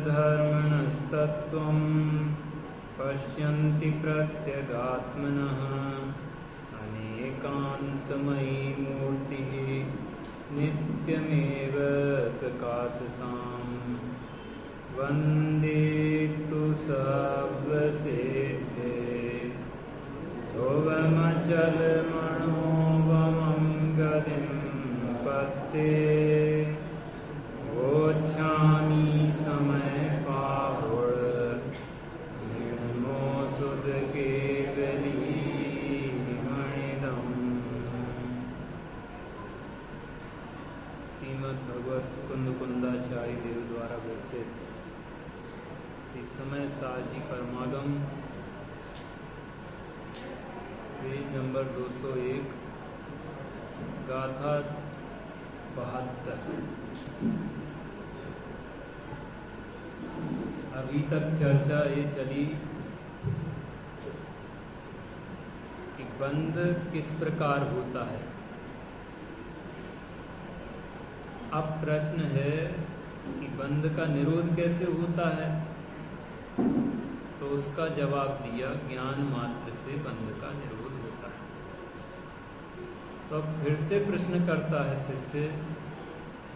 धर्मणस्तत्त्वं पश्यन्ति प्रत्यगात्मनः अनेकान्तमयी मूर्तिः नित्यमेव प्रकाशताम् वन्दे तु सर्वसिद्धे ध्रुवमचलमणोवमं गतिं पत्ते वोच्छामि समयपाहुर् निर्मो सुधकेवलीमणिदम्। श्रीमद्भगवत कुंदाचार्य देव द्वारा विरचित श्री समय सार जी परमागम पेज नंबर 201 गाथा 72। अभी तक चर्चा ये चली कि बंध किस प्रकार होता है। अब प्रश्न है कि बंध का निरोध कैसे होता है, तो उसका जवाब दिया ज्ञान मात्र से बंध का निरोध होता है। तो अब फिर से प्रश्न करता है शिष्य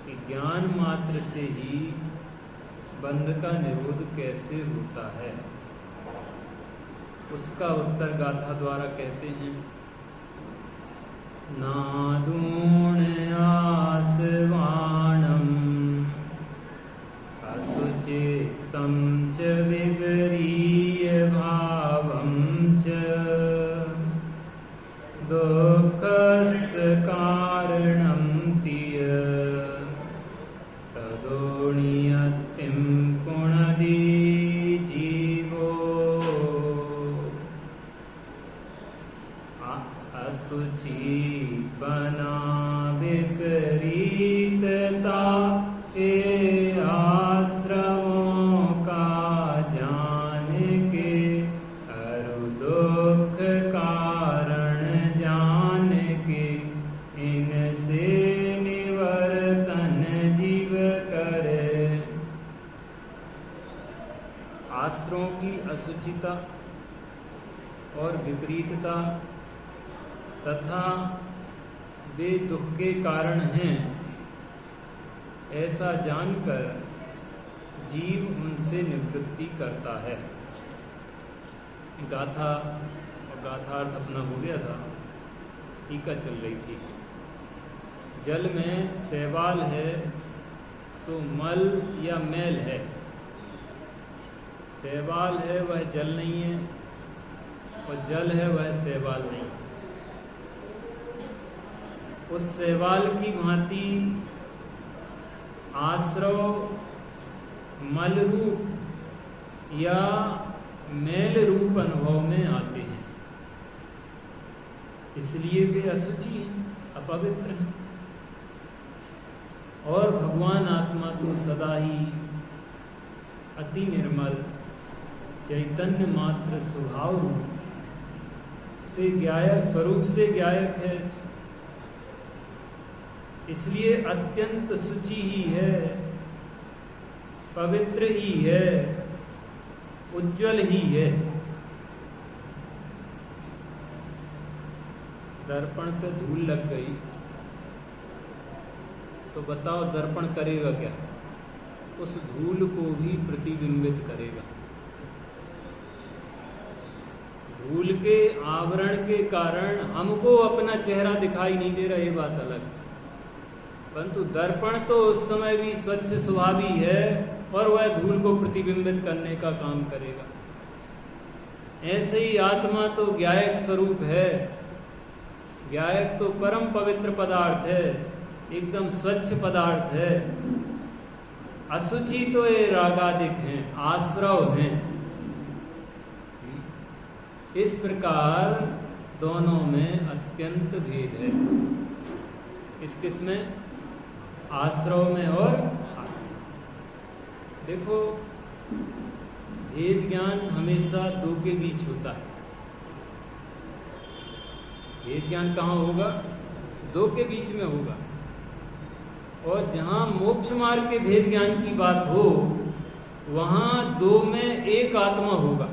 कि ज्ञान मात्र से ही बंध का निरोध कैसे होता है। उसका उत्तर गाथा द्वारा कहते हैं, नादूण आसवाणम् असुचित्तं च विगरीय भावं च दुःखस्य कारणं तिय तदोनियतिं पुनदि जीवो असुचि बना विपरीतता के आश्रमों का जान के अरु दुख कारण जान के इनसे निवर्तन जीव करे। आश्रमों की असुचिता और विपरीतता तथा वे दुख के कारण हैं, ऐसा जानकर जीव उनसे निवृत्ति करता है। गाथा और गाथार्थ अपना हो गया था, टीका चल रही थी। जल में शैवाल है सो मल या मैल है। शैवाल है वह जल नहीं है, और जल है वह शैवाल नहीं। उस शैवाल की भांति आश्रव मल रूप या मैल रूप अनुभव में आते हैं, इसलिए वे असुचि हैं, अपवित्र हैं। और भगवान आत्मा तो सदा ही अति निर्मल चैतन्य मात्र स्वभाव रूप से ज्ञायक स्वरूप से ज्ञायक है, इसलिए अत्यंत शुचि ही है, पवित्र ही है, उज्जवल ही है। दर्पण पे धूल लग गई तो बताओ दर्पण करेगा क्या? उस धूल को भी प्रतिबिंबित करेगा। धूल के आवरण के कारण हमको अपना चेहरा दिखाई नहीं दे रहा, ये बात अलग, परंतु दर्पण तो उस समय भी स्वच्छ स्वभावी है और वह धूल को प्रतिबिंबित करने का काम करेगा। ऐसे ही आत्मा तो ज्ञायक स्वरूप है। ज्ञायक तो परम पवित्र पदार्थ है, एकदम स्वच्छ पदार्थ है। असुचि तो ये रागादिक हैं, आश्रव हैं। इस प्रकार दोनों में अत्यंत भेद है। किसमें? आश्रव में और देखो, भेद ज्ञान हमेशा दो के बीच होता है। भेद ज्ञान कहाँ होगा? दो के बीच में होगा। और जहाँ मोक्ष मार्ग के भेद ज्ञान की बात हो वहां दो में एक आत्मा होगा।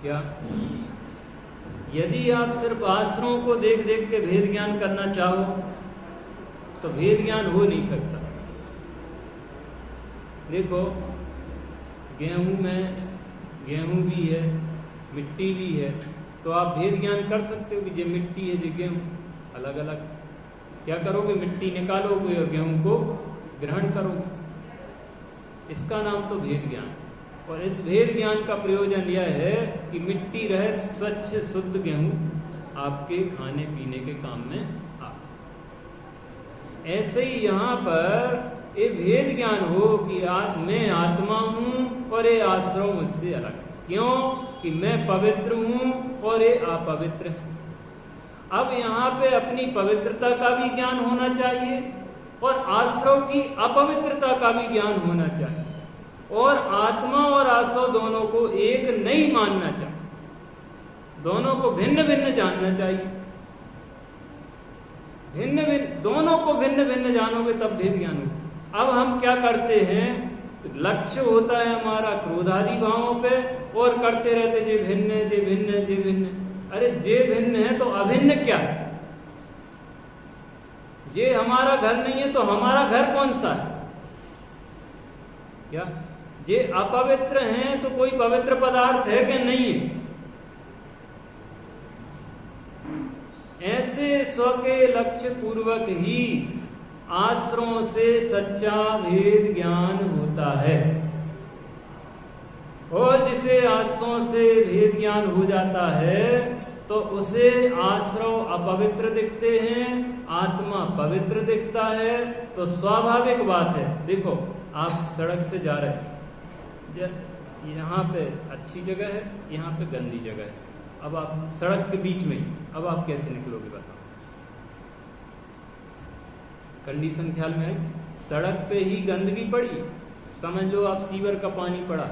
क्या? यदि आप सिर्फ आश्रमों को देख देख के भेद ज्ञान करना चाहो तो भेद ज्ञान हो नहीं सकता। देखो, गेहूं में गेहूं भी है, मिट्टी भी है, तो आप भेद ज्ञान कर सकते हो कि ये मिट्टी है, ये गेहूं, अलग अलग। क्या करोगे? मिट्टी निकालोगे और गेहूं को ग्रहण करोगे। इसका नाम तो भेद ज्ञान। और इस भेद ज्ञान का प्रयोजन यह है कि मिट्टी रहे स्वच्छ शुद्ध गेहूं आपके खाने पीने के काम में आ। ऐसे ही यहाँ पर ये भेद ज्ञान हो कि मैं आत्मा हूं और ये आश्रम मुझसे अलग। क्यों? कि मैं पवित्र हूं और ये अपवित्र है। अब यहाँ पे अपनी पवित्रता का भी ज्ञान होना चाहिए और आश्रव की अपवित्रता का भी ज्ञान होना चाहिए, और आत्मा और आश्रव दोनों को एक नहीं मानना चाहिए, दोनों को भिन्न भिन्न जानना चाहिए। दोनों को भिन्न भिन्न जानोगे तब भेद ज्ञान होगा। अब हम क्या करते हैं? लक्ष्य होता है हमारा क्रोधादि भावों पे और करते रहते जे भिन्न है, जे भिन्न है, जे भिन्न है। अरे जे भिन्न है तो अभिन्न क्या है? जे हमारा घर नहीं है तो हमारा घर कौन सा है? क्या? जे अपवित्र हैं तो कोई पवित्र पदार्थ है कि नहीं है? ऐसे स्व के लक्ष्य पूर्वक ही आश्रमों से सच्चा भेद ज्ञान होता है। और जिसे आश्रमों से भेद ज्ञान हो जाता है तो उसे आश्रव अपवित्र दिखते हैं, आत्मा पवित्र दिखता है। तो स्वाभाविक बात है, देखो आप सड़क से जा रहे हैं, यहाँ पे अच्छी जगह है, यहाँ पे गंदी जगह है, अब आप सड़क के बीच में, अब आप कैसे निकलोगे बताओ? कंडीशन ख्याल में है? सड़क पे ही गंदगी पड़ी, समझ लो आप सीवर का पानी पड़ा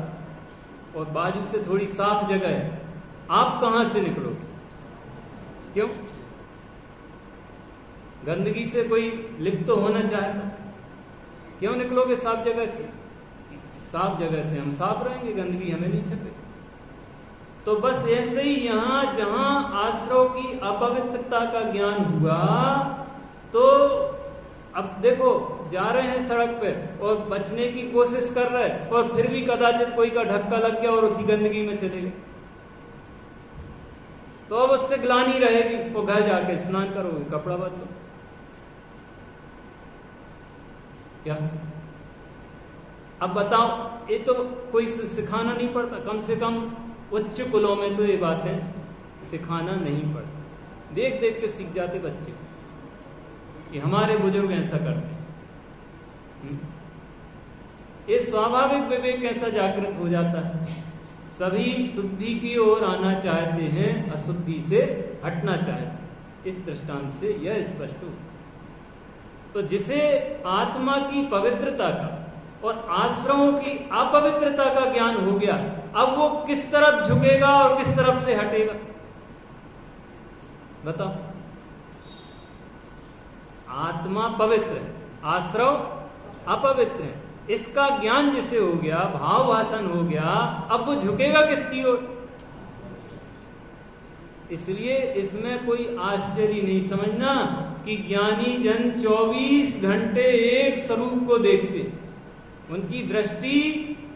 और बाजू से थोड़ी साफ जगह है, आप कहां से निकलोगे? क्यों? गंदगी से कोई लिप्त तो होना चाहेगा, क्यों निकलोगे साफ जगह से? साफ जगह से हम साफ रहेंगे, गंदगी हमें नहीं छपे। तो बस ऐसे ही यहां जहां आश्रव की अपवित्रता का ज्ञान हुआ, तो अब देखो जा रहे हैं सड़क पे और बचने की कोशिश कर रहे हैं और फिर भी कदाचित कोई का धक्का लग गया और उसी गंदगी में चले गए, तो अब उससे ग्लानि रहेगी, वो घर जाके स्नान करोगे, कपड़ा बदलो। क्या? अब बताओ, ये तो कोई सिखाना नहीं पड़ता, कम से कम उच्च कुलों में तो ये बातें सिखाना नहीं पड़ता, देख देख के सीख जाते बच्चे कि हमारे बुजुर्ग ऐसा करते हैं। ये स्वाभाविक विवेक ऐसा जागृत हो जाता है। सभी शुद्धि की ओर आना चाहते हैं, अशुद्धि से हटना चाहते। इस दृष्टांत से यह स्पष्ट हो। तो जिसे आत्मा की पवित्रता का और आश्रमों की अपवित्रता का ज्ञान हो गया, अब वो किस तरफ झुकेगा और किस तरफ से हटेगा बताओ? आत्मा पवित्र है, आश्रव अपवित्र है, इसका ज्ञान जिसे हो गया, भाव भाषण हो गया, अब वो झुकेगा किसकी ओर? इसलिए इसमें कोई आश्चर्य नहीं समझना कि ज्ञानी जन 24 घंटे एक स्वरूप को देखते, उनकी दृष्टि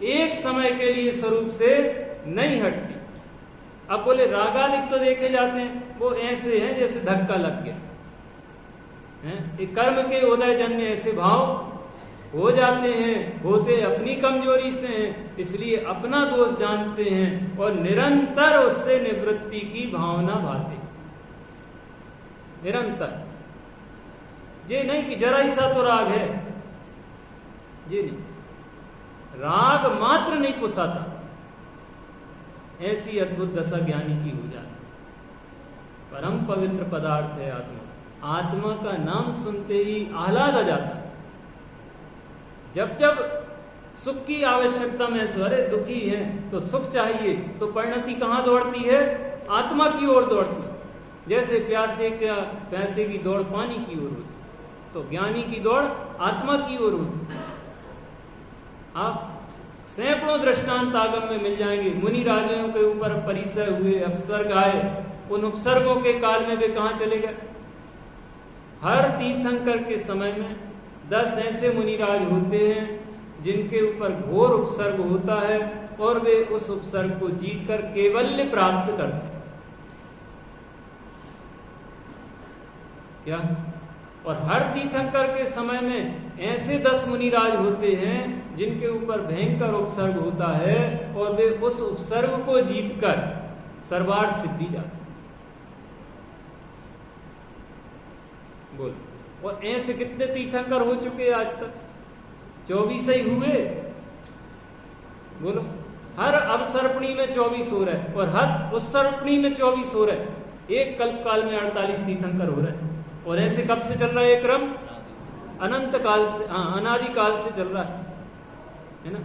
एक समय के लिए स्वरूप से नहीं हटती। अब बोले रागादिक तो देखे जाते हैं, वो ऐसे हैं जैसे धक्का लग गया है। कर्म के उदय जन्य ऐसे भाव हो जाते हैं, होते अपनी कमजोरी से हैं, इसलिए अपना दोष जानते हैं और निरंतर उससे निवृत्ति की भावना भाते, निरंतर। ये नहीं कि जरा ही सा तो राग है, ये नहीं, राग मात्र नहीं पुसाता, ऐसी अद्भुत दशा ज्ञानी की हो जाती। परम पवित्र पदार्थ है आत्मा। आत्मा का नाम सुनते ही आह्लाद आ जाता है। जब जब सुख की आवश्यकता महसूस, अरे दुखी है तो सुख चाहिए, तो परिणति कहां दौड़ती है? आत्मा की ओर दौड़ती है। जैसे प्यासे की दौड़ पानी की ओर होती, तो ज्ञानी की दौड़ आत्मा की ओर होती। आप सैकड़ों दृष्टांत आगम में मिल जाएंगे। मुनि राजाओं के ऊपर परिसर हुए, अपसर्ग आए, उन उपसर्गों के काल में वे कहाँ चले गए? हर तीर्थंकर के समय में 10 ऐसे मुनिराज होते हैं जिनके ऊपर घोर उपसर्ग होता है और वे उस उपसर्ग को जीतकर कैवल्य प्राप्त करते हैं। क्या? और हर तीर्थंकर के समय में ऐसे 10 मुनिराज होते हैं जिनके ऊपर भयंकर उपसर्ग होता है और वे उस उपसर्ग को जीतकर सर्वार्थ सिद्धि जाते। बोल, और ऐसे कितने तीर्थंकर हो चुके आज तक? 24 ही हुए। बोलो, हर अवसर्पणी में 24 हो रहा है और हर उत्सर्पणी में 24 हो रहा है। एक कल्प काल में 48 तीर्थंकर हो रहा है। और ऐसे कब से चल रहा है ये क्रम? अनंत काल से, अनादि काल से चल रहा है ना?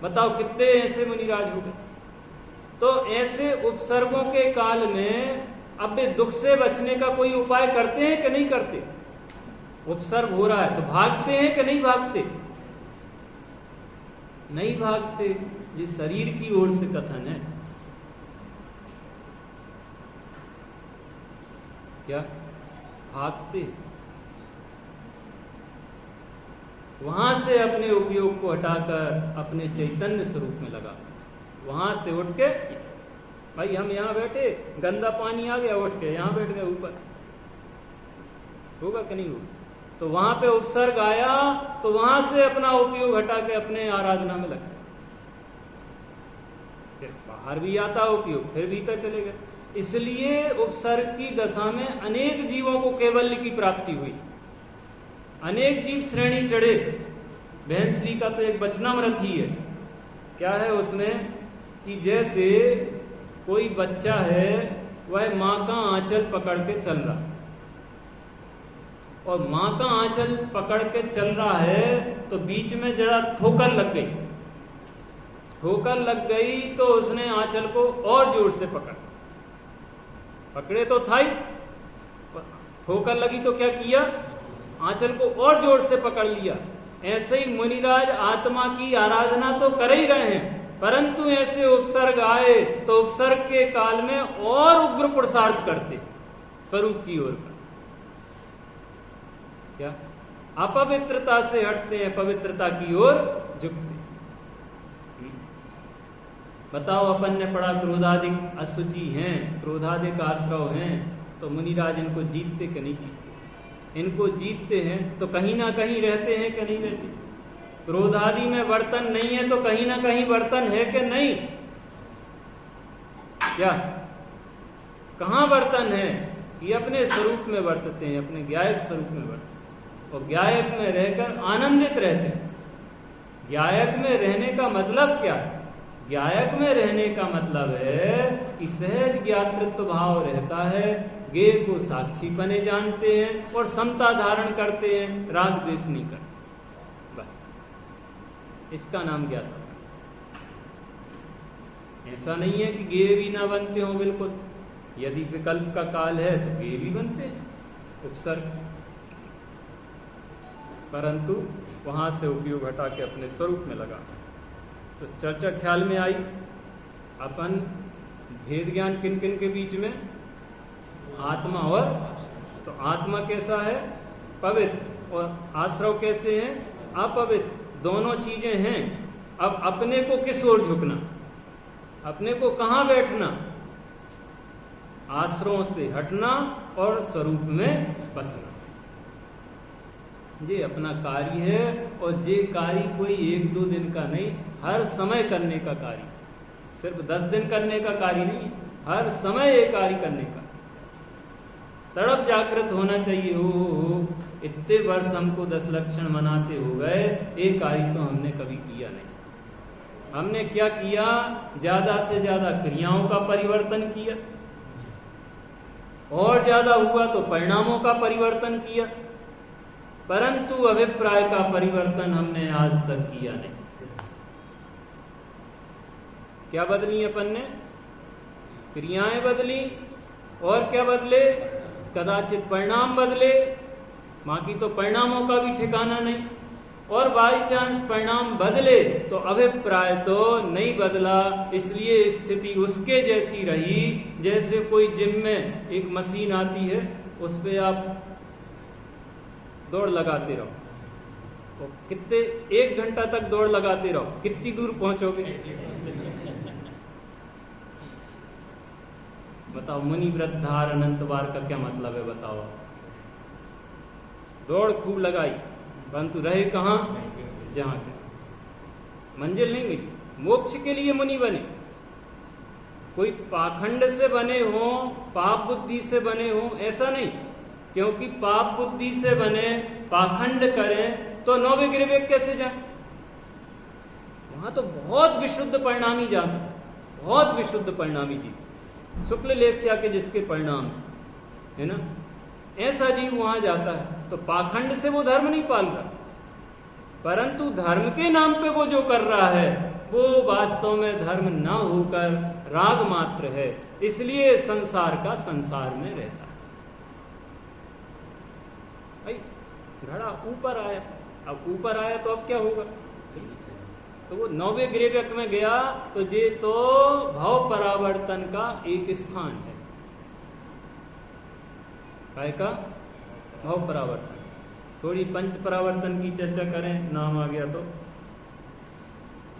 बताओ कितने ऐसे मुनिराज हो गए। तो ऐसे उपसर्गों के काल में अब वे दुख से बचने का कोई उपाय करते हैं कि नहीं करते? उपसर्ग हो रहा है तो भागते हैं कि नहीं भागते? नहीं भागते। ये शरीर की ओर से कथन है। क्या भागते? वहां से अपने उपयोग को हटाकर अपने चैतन्य स्वरूप में लगा, वहां से उठ के, भाई हम यहां बैठे, गंदा पानी आ गया, उठ के यहां बैठ गए ऊपर, होगा कि नहीं होगा? तो वहां पे उपसर्ग आया तो वहां से अपना उपयोग हटा के अपने आराधना में लगे। फिर बाहर भी आता उपयोग, फिर भीतर चले गए। इसलिए उपसर्ग की दशा में अनेक जीवों को कैवल्य की प्राप्ति हुई। अनेक जीव श्रेणी चढ़े। बहन श्री का तो एक वचनामृत ही है। क्या है उसमें कि जैसे कोई बच्चा है, वह माँ का आंचल पकड़ के चल रहा, और माँ का आंचल पकड़ के चल रहा है तो बीच में जरा ठोकर लग गई। ठोकर लग गई तो उसने आंचल को और जोर से पकड़े तो था ही, ठोकर लगी तो क्या किया? आंचल को और जोर से पकड़ लिया। ऐसे ही मुनिराज आत्मा की आराधना तो कर ही रहे हैं, परंतु ऐसे उपसर्ग आए तो उपसर्ग के काल में और उग्र पुरुषार्थ करते स्वरूप की ओर। क्या? अपवित्रता से हटते हैं, पवित्रता की ओर झुकते। बताओ, अपन ने पढ़ा क्रोधाधिक असुचि हैं, क्रोधाधिक आश्रव हैं, तो मुनिराज इनको जीतते कि नहीं जीतते? इनको जीतते हैं तो कहीं ना कहीं रहते हैं कि नहीं रहते? क्रोधादि में वर्तन नहीं है तो कहीं ना कहीं वर्तन है कि नहीं? क्या कहां वर्तन है? कि अपने स्वरूप में वर्तते हैं, अपने ज्ञायक स्वरूप में वर्तते हैं और ज्ञायक में रहकर आनंदित रहते हैं। ज्ञायक में रहने का मतलब क्या है? ज्ञायक में रहने का मतलब है कि सहज ज्ञातृत्व भाव रहता है, ज्ञेय को साक्षी बने जानते हैं और समता धारण करते हैं, राग द्वेष नहीं करते। बस इसका नाम ज्ञाता। ऐसा नहीं है कि ज्ञेय भी ना बनते हो, बिल्कुल। यदि विकल्प का काल है तो ज्ञेय भी बनते हैं, उपसर्ग, परंतु वहां से उपयोग हटा के अपने स्वरूप में लगा। तो चर्चा ख्याल में आई। अपन भेद ज्ञान किन किन के बीच में? आत्मा और, तो आत्मा कैसा है? पवित्र। और आश्रव कैसे हैं? अपवित्र। दोनों चीजें हैं। अब अपने को किस ओर झुकना? अपने को कहां बैठना? आश्रवों से हटना और स्वरूप में बसना। ये अपना कार्य है और ये कार्य कोई 1-2 दिन का नहीं, हर समय करने का कार्य। सिर्फ 10 दिन करने का कार्य नहीं, हर समय ये कार्य करने का। तड़प जागृत होना चाहिए। हो इतने वर्ष हमको 10 लक्षण मनाते हो गए, एक कार्य तो हमने कभी किया नहीं। हमने क्या किया? ज्यादा से ज्यादा क्रियाओं का परिवर्तन किया, और ज्यादा हुआ तो परिणामों का परिवर्तन किया, परंतु अभिप्राय का परिवर्तन हमने आज तक किया नहीं। क्या बदली अपन ने? क्रियाएं बदली, और क्या बदले? कदाचित परिणाम बदले, बाकी तो परिणामों का भी ठिकाना नहीं। और बाई चांस परिणाम बदले तो अभिप्राय तो नहीं बदला, इसलिए स्थिति उसके जैसी रही जैसे कोई जिम में एक मशीन आती है, उस पे आप दौड़ लगाते रहो, तो कितने 1 घंटा तक दौड़ लगाते रहो, कितनी दूर पहुंचोगे? बताओ, मुनि वृद्धार अनंत बार का क्या मतलब है? बताओ। दौड़ खूब लगाई परंतु रहे कहाँ? जहां के मंजिल नहीं मिली। मोक्ष के लिए मुनि बने, कोई पाखंड से बने हो, पाप बुद्धि से बने हो, ऐसा नहीं। क्योंकि पाप बुद्धि से बने, पाखंड करें तो 9वें गिरवे कैसे जाए? वहां तो बहुत विशुद्ध परिणामी जाता, बहुत विशुद्ध परिणामी जी, शुक्ल लेस्या के जिसके परिणाम है ना, ऐसा जीव वहां जाता है। तो पाखंड से वो धर्म नहीं पाल रहा, परंतु धर्म के नाम पे वो जो कर रहा है वो वास्तव में धर्म न होकर राग मात्र है, इसलिए संसार का संसार में रहता है। भाई घड़ा ऊपर आया, अब ऊपर आया तो अब क्या होगा? तो वो 9वें ग्रेवक में गया तो ये तो भाव परावर्तन का एक स्थान है। काय का? भाव परावर्तन। थोड़ी पंच परावर्तन की चर्चा करें, नाम आ गया तो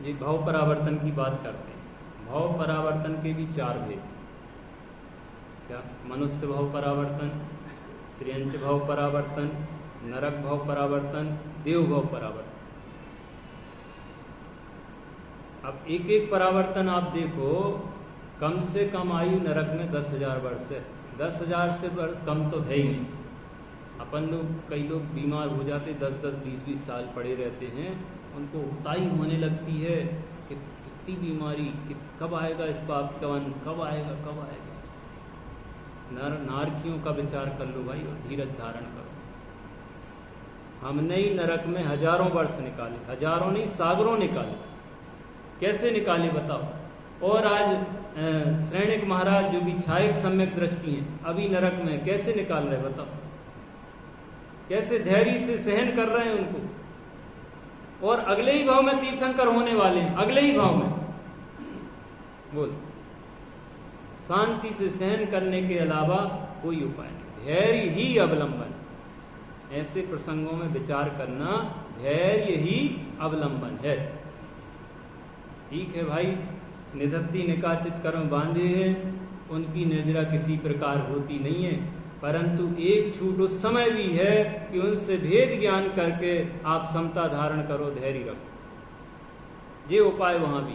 जी भाव परावर्तन की बात करते हैं। भाव परावर्तन के भी 4 भेद, क्या? मनुष्य भाव परावर्तन, त्रियंच भाव परावर्तन, नरक भाव परावर्तन, देव भाव परावर्तन। अब एक एक परावर्तन आप देखो, कम से कम आयु नरक में 10,000 वर्ष है। 10,000 से कम तो है ही नहीं। अपन लोग, कई लोग बीमार हो जाते, 10-10, 20-20 साल पड़े रहते हैं, उनको उताई होने लगती है कि कितनी बीमारी, कि कब आएगा इस पाप का वन, कब आएगा, कब आएगा। नारकियों का विचार कर लो भाई और धीरज धारण करो। हमने ही नरक में हजारों वर्ष निकाले, हजारों नहीं सागरों निकाले। कैसे निकाले बताओ? और आज श्रेणिक महाराज जो कि छायक सम्यक दृष्टि हैं, अभी नरक में कैसे निकाल रहे बताओ? कैसे धैर्य से सहन कर रहे हैं उनको, और अगले ही भाव में तीर्थंकर होने वाले हैं, अगले ही भाव में। बोल, शांति से सहन करने के अलावा कोई उपाय नहीं, धैर्य ही अवलंबन। ऐसे प्रसंगों में विचार करना, धैर्य ही अवलंबन है। ठीक है भाई, निधत्ती निकाचित कर्म बांधे हैं, उनकी निर्जरा किसी प्रकार होती नहीं है, परंतु एक छूट उस समय भी है कि उनसे भेद ज्ञान करके आप समता धारण करो, धैर्य रखो। ये उपाय वहां भी।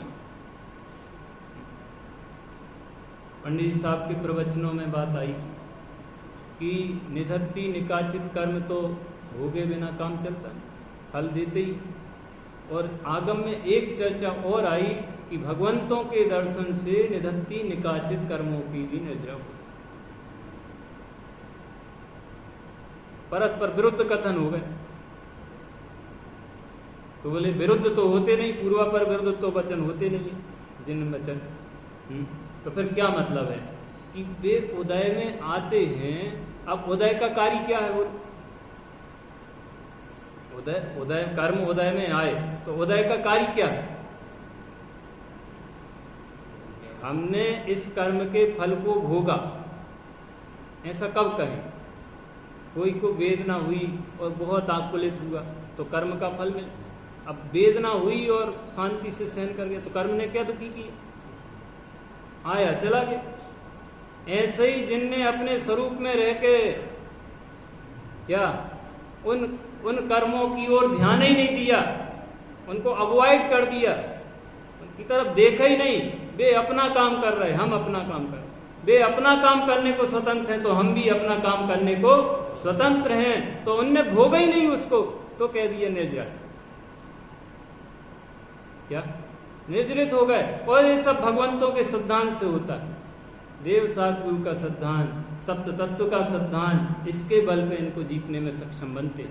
पंडित जी साहब के प्रवचनों में बात आई कि निधत्ती निकाचित कर्म तो भोगे बिना काम चलता, फल देते ही। और आगम में एक चर्चा और आई कि भगवंतों के दर्शन से निधत्ती निकाचित कर्मों की भी निर्जरा हो। परस्पर विरुद्ध कथन हो गए। तो बोले विरुद्ध तो होते नहीं, पूर्वापर विरुद्ध तो वचन होते नहीं है, जिन वचन। तो फिर क्या मतलब है कि वे उदय में आते हैं। अब उदय का कार्य क्या है? वो उदय कर्म उदय में आए तो उदय का कार्य क्या है? हमने इस कर्म के फल को भोगा, ऐसा कब कहें? कोई को वेदना हुई और बहुत आकुलित हुआ तो कर्म का फल मिला। अब वेदना हुई और शांति से सहन कर गया तो कर्म ने क्या दुखी किया? आया चला गया। ऐसे ही जिनने अपने स्वरूप में रह के क्या उन कर्मों की ओर ध्यान ही नहीं दिया, उनको अवॉइड कर दिया, उनकी तरफ देखा ही नहीं, वे अपना काम कर रहे, हम अपना काम कर रहे। वे अपना काम करने को स्वतंत्र हैं तो हम भी अपना काम करने को स्वतंत्र हैं, तो उनने भोगा ही नहीं उसको, तो कह दिया निर्जरा। क्या निर्जरित हो गए। और ये सब भगवंतों के सिद्धांत से होता है। देव शास्त्र का सिद्धांत, सप्त तत्व का सिद्धांत, इसके बल पे इनको जीतने में सक्षम बनते।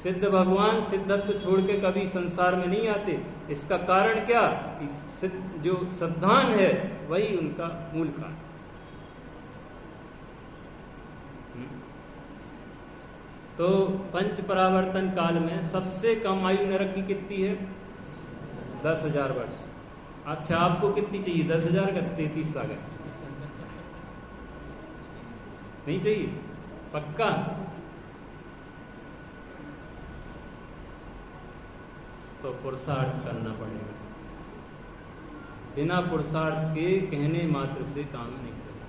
सिद्ध भगवान सिद्धत्व छोड़ के कभी संसार में नहीं आते। इसका कारण क्या? कि जो सिद्धांत है वही उनका मूल कारण। तो पंच परावर्तन काल में सबसे कम आयु नरक की कितनी है? 10,000 वर्ष। अच्छा, आपको कितनी चाहिए? 10,000 का 33 सागर नहीं चाहिए? पक्का? तो पुरुषार्थ करना पड़ेगा। बिना पुरुषार्थ के कहने मात्र से काम नहीं चलेगा।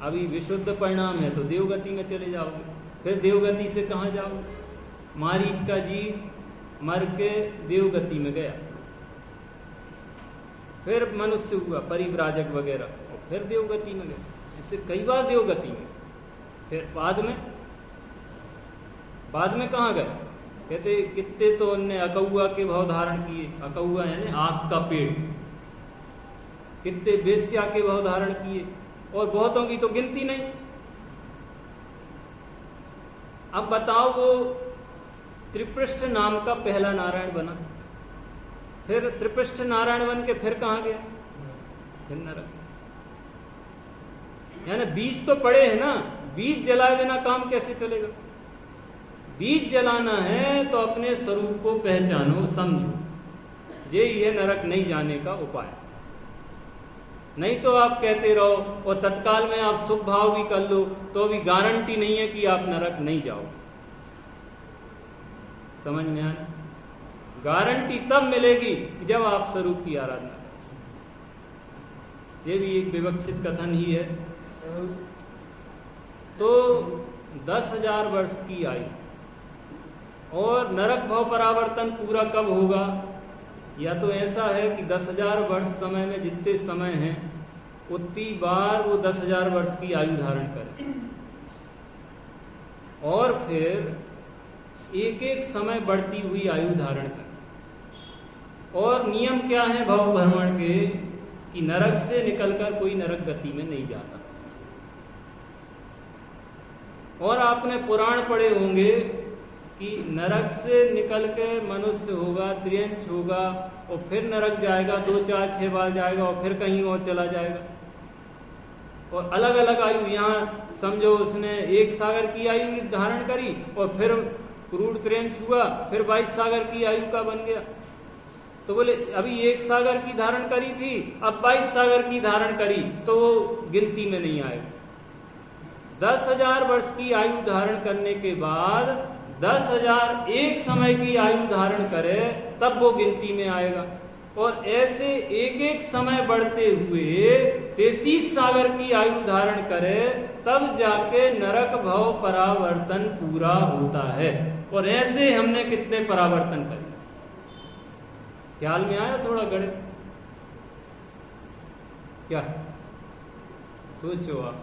अभी विशुद्ध परिणाम है तो देवगति में चले जाओगे, फिर देवगति से कहाँ जाओगे? मारीच का जीव मर के देवगति में गया, फिर मनुष्य हुआ, परिव्राजक वगैरह, और फिर देवगति में गया। इससे कई बार देवगति में, फिर बाद में कहाँ गए? कहते कितने तो उनने अकौआ के भाव धारण किए। अकौआ यानी आग का पेड़। कितने वेश्या के भाव धारण किए, और बहुतों की तो गिनती नहीं। अब बताओ, वो त्रिपृष्ठ नाम का पहला नारायण बना, फिर त्रिपृष्ठ नारायण बन के फिर कहाँ गया? फिर नरक। यानी बीज तो पड़े हैं ना, बीज जलाए बिना काम कैसे चलेगा? बीज जलाना है तो अपने स्वरूप को पहचानो, समझो, ये नरक नहीं जाने का उपाय। नहीं तो आप कहते रहो और तत्काल में आप शुभ भाव भी कर लो तो भी गारंटी नहीं है कि आप नरक नहीं जाओ। समझ में आया? गारंटी तब मिलेगी जब आप स्वरूप की आराधना करें। ये भी एक विवक्षित कथन ही है। तो 10,000 वर्ष की आयु, और नरक भाव परावर्तन पूरा कब होगा? या तो ऐसा है कि 10,000 वर्ष समय में जितने समय हैं उतनी बार वो 10,000 वर्ष की आयु धारण करे, और फिर एक एक समय बढ़ती हुई आयु धारण करे। और नियम क्या है भाव भ्रमण के? कि नरक से निकलकर कोई नरक गति में नहीं जाता। और आपने पुराण पढ़े होंगे कि नरक से निकल के मनुष्य होगा, त्रियंच होगा, और फिर नरक जाएगा, 2, 4, 6 बार जाएगा, और फिर कहीं और चला जाएगा। और अलग अलग आयु, यहाँ समझो उसने 1 सागर की आयु धारण करी, और फिर क्रूर त्रियंच हुआ, फिर 22 सागर की आयु का बन गया। तो बोले अभी 1 सागर की धारण करी थी, अब 22 सागर की धारण करी, तो वो गिनती में नहीं आएगा। 10,000 वर्ष की आयु धारण करने के बाद 10,000 एक समय की आयु धारण करे, तब वो गिनती में आएगा। और ऐसे एक एक समय बढ़ते हुए 33 सागर की आयु धारण करे, तब जाके नरक भव परावर्तन पूरा होता है। और ऐसे हमने कितने परावर्तन करे? ख्याल में आया थोड़ा गणित? क्या सोचो आप?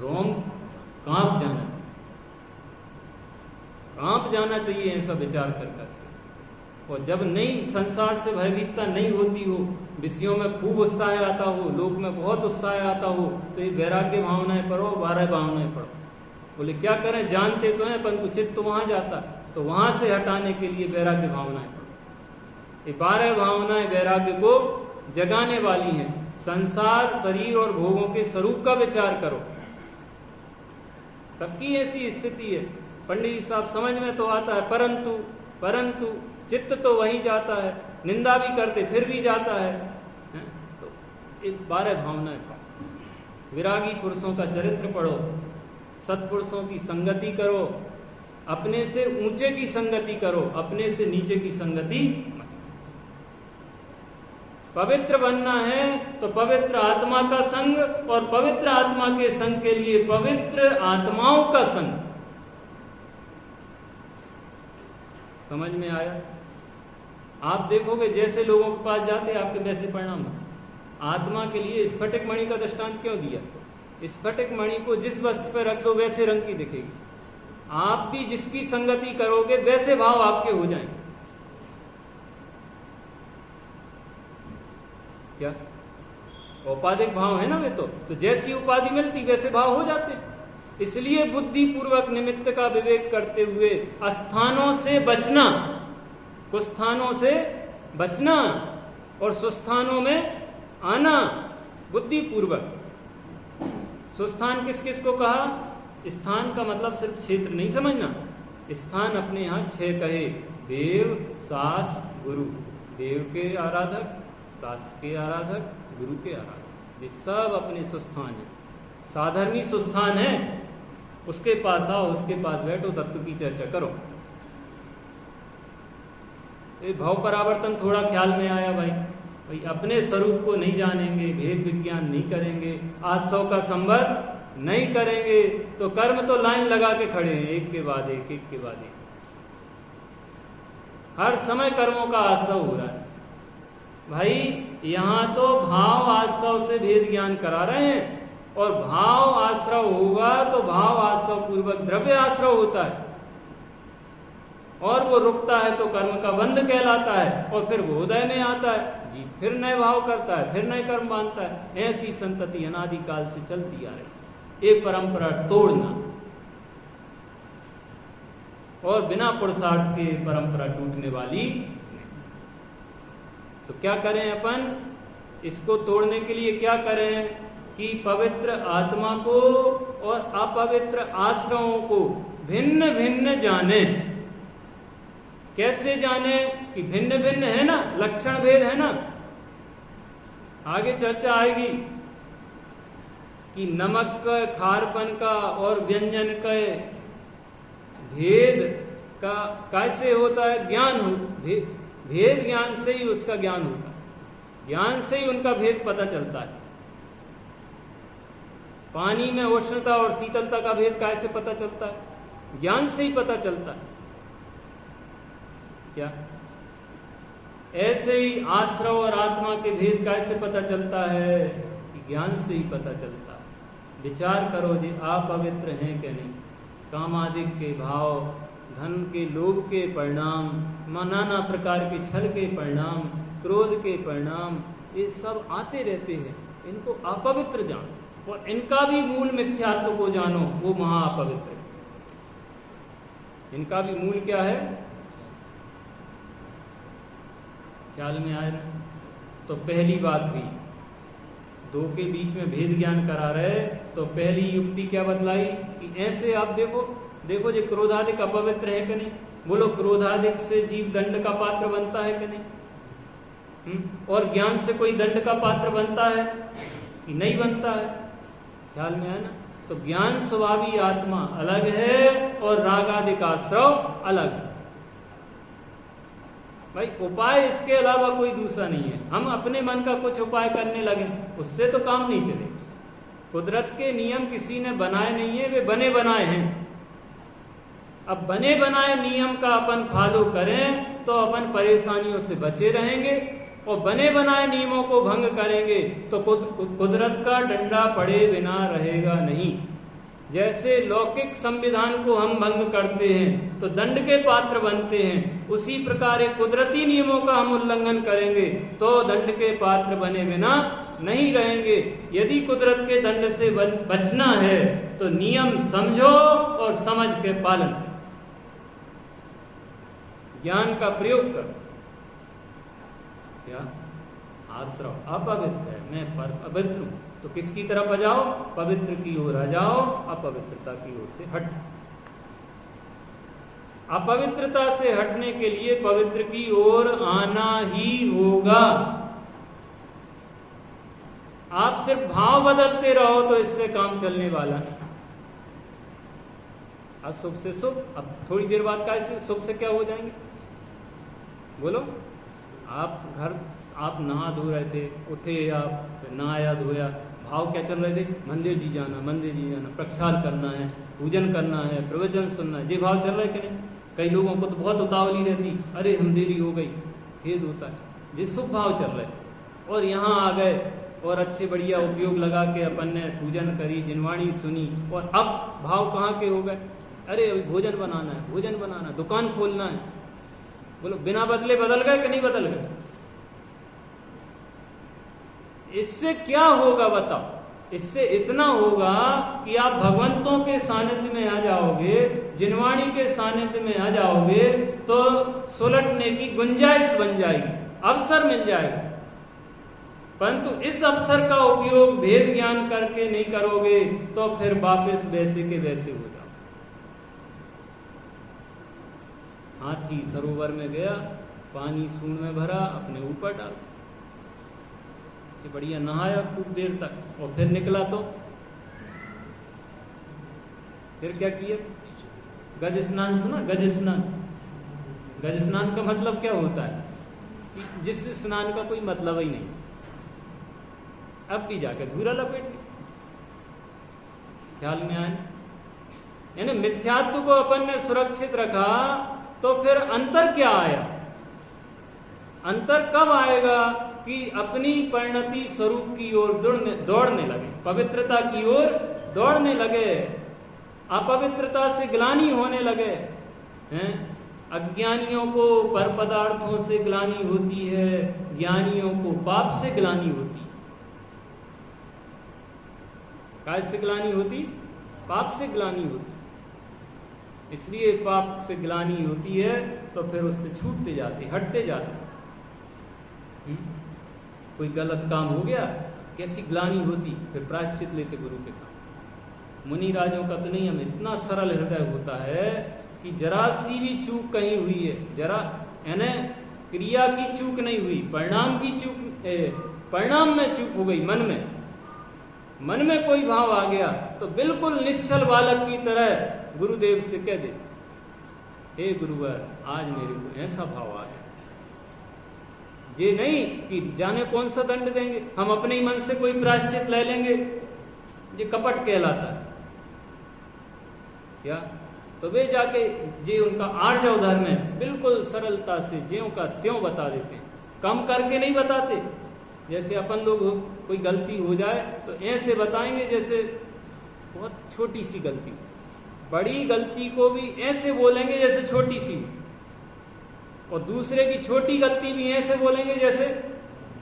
रोम कांप जाना चाहिए, कांप जाना चाहिए ऐसा विचार कर। और जब नहीं संसार से भयभीतता नहीं होती हो, विषयों में खूब उत्साह आता हो, लोक में बहुत उत्साह आता हो, तो ये वैराग्य भावनाएं पढ़ो, 12 भावनाएं पढ़ो। बोले क्या करें, जानते तो हैं परंतु चित्त तो वहां जाता, तो वहां से हटाने के लिए वैराग्य भावनाएं पढ़ो। ये 12 भावनाएं वैराग्य को जगाने वाली हैं। संसार, शरीर और भोगों के स्वरूप का विचार करो। सबकी ऐसी स्थिति है। पंडित जी साहब समझ में तो आता है, परंतु चित्त तो वहीं जाता है, निंदा भी करते फिर भी जाता है। तो एक 12 भावनाएं पढ़ो, विरागी पुरुषों का चरित्र पढ़ो, सत्पुरुषों की संगति करो, अपने से ऊंचे की संगति करो, अपने से नीचे की संगति। पवित्र बनना है तो पवित्र आत्मा का संग, और पवित्र आत्मा के संग के लिए पवित्र आत्माओं का संग। समझ में आया? आप देखोगे जैसे लोगों के पास जाते आपके वैसे परिणाम। आत्मा के लिए स्फटिक मणि का दृष्टांत क्यों दिया? स्फटिक मणि को जिस वस्तु पर रख दो वैसे रंग की दिखेगी। आप भी जिसकी संगति करोगे वैसे भाव आपके हो जाएंगे। क्या औपाधिक भाव है ना वे, तो जैसी उपाधि मिलती वैसे भाव हो जाते। इसलिए बुद्धि पूर्वक निमित्त का विवेक करते हुए स्थानों से बचना, कुछ स्थानों से बचना और सुस्थानों में आना। बुद्धि पूर्वक सुस्थान किस किस को कहा? स्थान का मतलब सिर्फ क्षेत्र नहीं समझना। स्थान अपने यहाँ 6 कहे, देव, शास्त्र, गुरु। देव के आराधक, शास्त्र के आराधक, गुरु के आराधक, ये सब अपने सुस्थान है। साधारणी सुस्थान है, उसके पास आओ, उसके पास बैठो, तत्व की चर्चा करो। ये भाव परावर्तन थोड़ा ख्याल में आया भाई अपने स्वरूप को नहीं जानेंगे, भेद विज्ञान नहीं करेंगे, आसव का संबंध नहीं करेंगे, तो कर्म तो लाइन लगा के खड़े हैं, एक के बाद एक, एक के बाद एक। हर समय कर्मों का आसव हो रहा है भाई। यहां तो भाव आश्रव से भेद ज्ञान करा रहे हैं, और भाव आश्रव होगा तो भाव आश्रव पूर्वक द्रव्य आश्रव होता है, और वो रुकता है तो कर्म का बंध कहलाता है, और फिर वो उदय में आता है जी, फिर नए भाव करता है, फिर नए कर्म बांधता है। ऐसी संतति अनादिकाल से चलती आ रही। एक परंपरा तोड़ना और बिना पुरुषार्थ के परंपरा टूटने वाली। तो क्या करें अपन इसको तोड़ने के लिए? क्या करें कि पवित्र आत्मा को और अपवित्र आश्रमों को भिन्न भिन्न जाने। कैसे जाने कि भिन्न भिन्न है ना, लक्षण भेद है ना। आगे चर्चा आएगी कि नमक का, खारपन का और व्यंजन का भेद का कैसे होता है। ज्ञान हो, भेद ज्ञान से ही उसका ज्ञान होता है, ज्ञान से ही उनका भेद पता चलता है। पानी में उष्णता और शीतलता का भेद कैसे पता चलता है? ज्ञान से ही पता चलता है। क्या ऐसे ही आश्रव और आत्मा के भेद कैसे पता चलता है? कि ज्ञान से ही पता चलता है। विचार करो जी, आप पवित्र हैं कि नहीं। कामादिक के भाव, धन के लोभ के परिणाम, नाना प्रकार के छल के परिणाम, क्रोध के परिणाम, ये सब आते रहते हैं। इनको अपवित्र जानो, और इनका भी मूल मिथ्यात्व को जानो, वो महाअपवित्र है। इनका भी मूल क्या है? ख्याल में आए ना? तो पहली बात हुई, दो के बीच में भेद ज्ञान करा रहे, तो पहली युक्ति क्या बतलाई कि ऐसे आप देखो देखो जो क्रोधादिक अपवित्र है कि नहीं। बोलो, क्रोधादिक से जीव दंड का पात्र बनता है कि नहीं? और ज्ञान से कोई दंड का पात्र बनता है कि नहीं बनता है? ख्याल में है ना? तो ज्ञान स्वभावी आत्मा अलग है और रागादिक आश्रव अलग है भाई। उपाय इसके अलावा कोई दूसरा नहीं है। हम अपने मन का कुछ उपाय करने लगे, उससे तो काम नहीं चले। कुदरत के नियम किसी ने बनाए नहीं है, वे बने बनाए हैं। अब बने बनाए नियम का अपन फॉलो करें तो अपन परेशानियों से बचे रहेंगे, और बने बनाए नियमों को भंग करेंगे तो कुदरत का डंडा पड़े बिना रहेगा नहीं। जैसे लौकिक संविधान को हम भंग करते हैं तो दंड के पात्र बनते हैं, उसी प्रकार कुदरती नियमों का हम उल्लंघन करेंगे तो दंड के पात्र बने बिना नहीं रहेंगे। यदि कुदरत के दंड से बचना है तो नियम समझो और समझ के पालन, ज्ञान का प्रयोग करो। क्या आश्रव अपवित्र है, मैं पवित्र हूं, तो किसकी तरफ आ जाओ? पवित्र की ओर आ जाओ, अपवित्रता की ओर से हट। अपवित्रता से हटने के लिए पवित्र की ओर आना ही होगा। आप सिर्फ भाव बदलते रहो तो इससे काम चलने वाला नहीं। अशुभ से शुभ, अब थोड़ी देर बाद कैसे शुभ से क्या हो जाएंगे? बोलो, आप नहा धो रहे थे, उठे आप, नहाया धोया, भाव क्या चल रहे थे? मंदिर जी जाना, मंदिर जी जाना, प्रक्षाल करना है, पूजन करना है, प्रवचन सुनना है, ये भाव चल रहा है कि नहीं? कई लोगों को तो बहुत उतावली रहती, अरे हम देरी हो गई, खेद होता है, ये शुभ भाव चल रहे। और यहाँ आ गए और अच्छे बढ़िया उपयोग लगा के अपन ने पूजन करी, जिनवाणी सुनी, और अब भाव कहाँ के हो गए? अरे अभी भोजन बनाना है, भोजन बनाना, दुकान खोलना है। बोलो, बिना बदले बदल गए कि नहीं बदल गए? इससे क्या होगा बताओ? इससे इतना होगा कि आप भगवंतों के सानिध्य में आ जाओगे, जिनवाणी के सानिध्य में आ जाओगे तो सुलटने की गुंजाइश बन जाएगी, अवसर मिल जाएगा। परंतु इस अवसर का उपयोग भेद ज्ञान करके नहीं करोगे तो फिर वापस वैसे के वैसे हो जाओ। हाथी सरोवर में गया, पानी सूंड में भरा, अपने ऊपर डाल, बढ़िया नहाया खूब देर तक, और फिर निकला तो फिर क्या किया? गज स्नान सुना? गज स्नान, गज स्नान का मतलब क्या होता है? कि जिस स्नान का कोई मतलब ही नहीं, अब भी जाकर धूरा लपेट के ख्याल में आए। यानी मिथ्यात्व को अपन ने सुरक्षित रखा तो फिर अंतर क्या आया? अंतर कब आएगा कि अपनी परिणति स्वरूप की ओर दौड़ने लगे, पवित्रता की ओर दौड़ने लगे, अपवित्रता से ग्लानि होने लगे हैं। अज्ञानियों को पर पदार्थों से ग्लानि होती है, ज्ञानियों को पाप से ग्लानि होती। काय से ग्लानि होती? पाप से ग्लानि होती। इसलिए पाप से ग्लानि होती है तो फिर उससे छूटते जाते, हटते जाते। कोई गलत काम हो गया, कैसी ग्लानि होती, फिर प्रायश्चित लेते गुरु के साथ। मुनि राजों का तो नहीं, हमें इतना सरल हृदय होता है कि जरा सी भी चूक कहीं हुई है, जरा यानी क्रिया की चूक नहीं हुई, परिणाम की चूक, परिणाम में चूक हो गई, मन में कोई भाव आ गया तो बिल्कुल निश्चल बालक की तरह गुरुदेव से कह दे, हे गुरुवर आज मेरे को ऐसा भाव आ गया। ये नहीं कि जाने कौन सा दंड देंगे, हम अपने ही मन से कोई प्रायश्चित ले लेंगे, ये कपट कहलाता है क्या? तो वे जाके जे उनका आर्य धर्म है, बिल्कुल सरलता से ज्यों का त्यों बता देते हैं, कम करके नहीं बताते। जैसे अपन लोग कोई गलती हो जाए तो ऐसे बताएंगे जैसे बहुत छोटी सी गलती, बड़ी गलती को भी ऐसे बोलेंगे जैसे छोटी सी, और दूसरे की छोटी गलती भी ऐसे बोलेंगे जैसे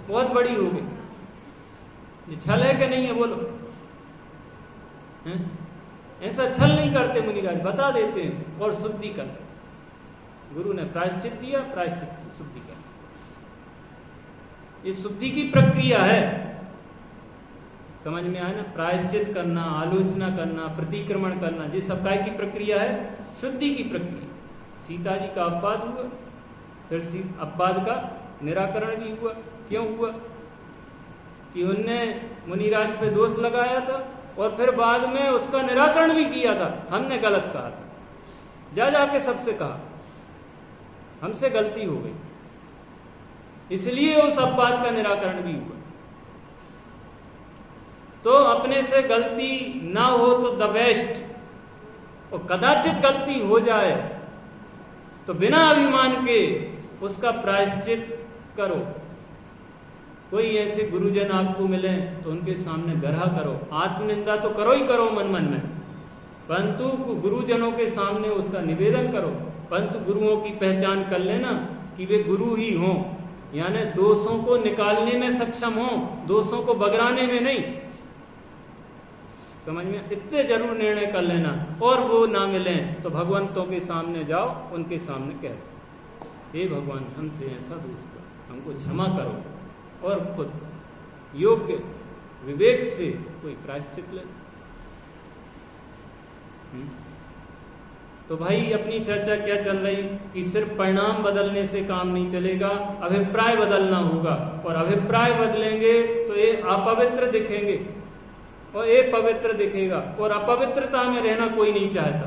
बहुत बड़ी हो गई। ये छल है कि नहीं है? बोलो, ऐसा छल नहीं करते मुनिराज, बता देते हैं और शुद्धि करते। गुरु ने प्रायश्चित दिया, प्रायश्चित से शुद्धि कर, ये शुद्धि की प्रक्रिया है। समझ में आया ना? प्रायश्चित करना, आलोचना करना, प्रतिक्रमण करना, ये सब काय की प्रक्रिया है? शुद्धि की प्रक्रिया। सीता जी का अपवाद हुआ, फिर अपवाद का निराकरण भी हुआ। क्यों हुआ? कि उनने मुनिराज पे दोष लगाया था और फिर बाद में उसका निराकरण भी किया था। हमने गलत कहा था, जा जाके सबसे कहा हमसे गलती हो गई, इसलिए उस अपवाद का निराकरण भी हुआ। तो अपने से गलती ना हो तो द बेस्ट, और कदाचित गलती हो जाए तो बिना अभिमान के उसका प्रायश्चित करो। कोई ऐसे गुरुजन आपको मिले तो उनके सामने गरहा करो, आत्मनिंदा तो करो ही करो मन में, परंतु गुरुजनों के सामने उसका निवेदन करो। परंतु गुरुओं की पहचान कर लेना कि वे गुरु ही हों, यानी दोषों को निकालने में सक्षम हों, दोषों को बगराने में नहीं। समझ में? इतने जरूर निर्णय कर लेना। और वो ना मिलें तो भगवंतों के सामने जाओ, उनके सामने कह दो, हे भगवान हमसे ऐसा दोष कर, हमको क्षमा करो, और खुद योग्य विवेक से कोई प्रायश्चित ले। तो भाई अपनी चर्चा क्या चल रही कि सिर्फ परिणाम बदलने से काम नहीं चलेगा, अभिप्राय बदलना होगा, और अभिप्राय बदलेंगे तो ये अपवित्र दिखेंगे और ये पवित्र दिखेगा, और अपवित्रता में रहना कोई नहीं चाहता।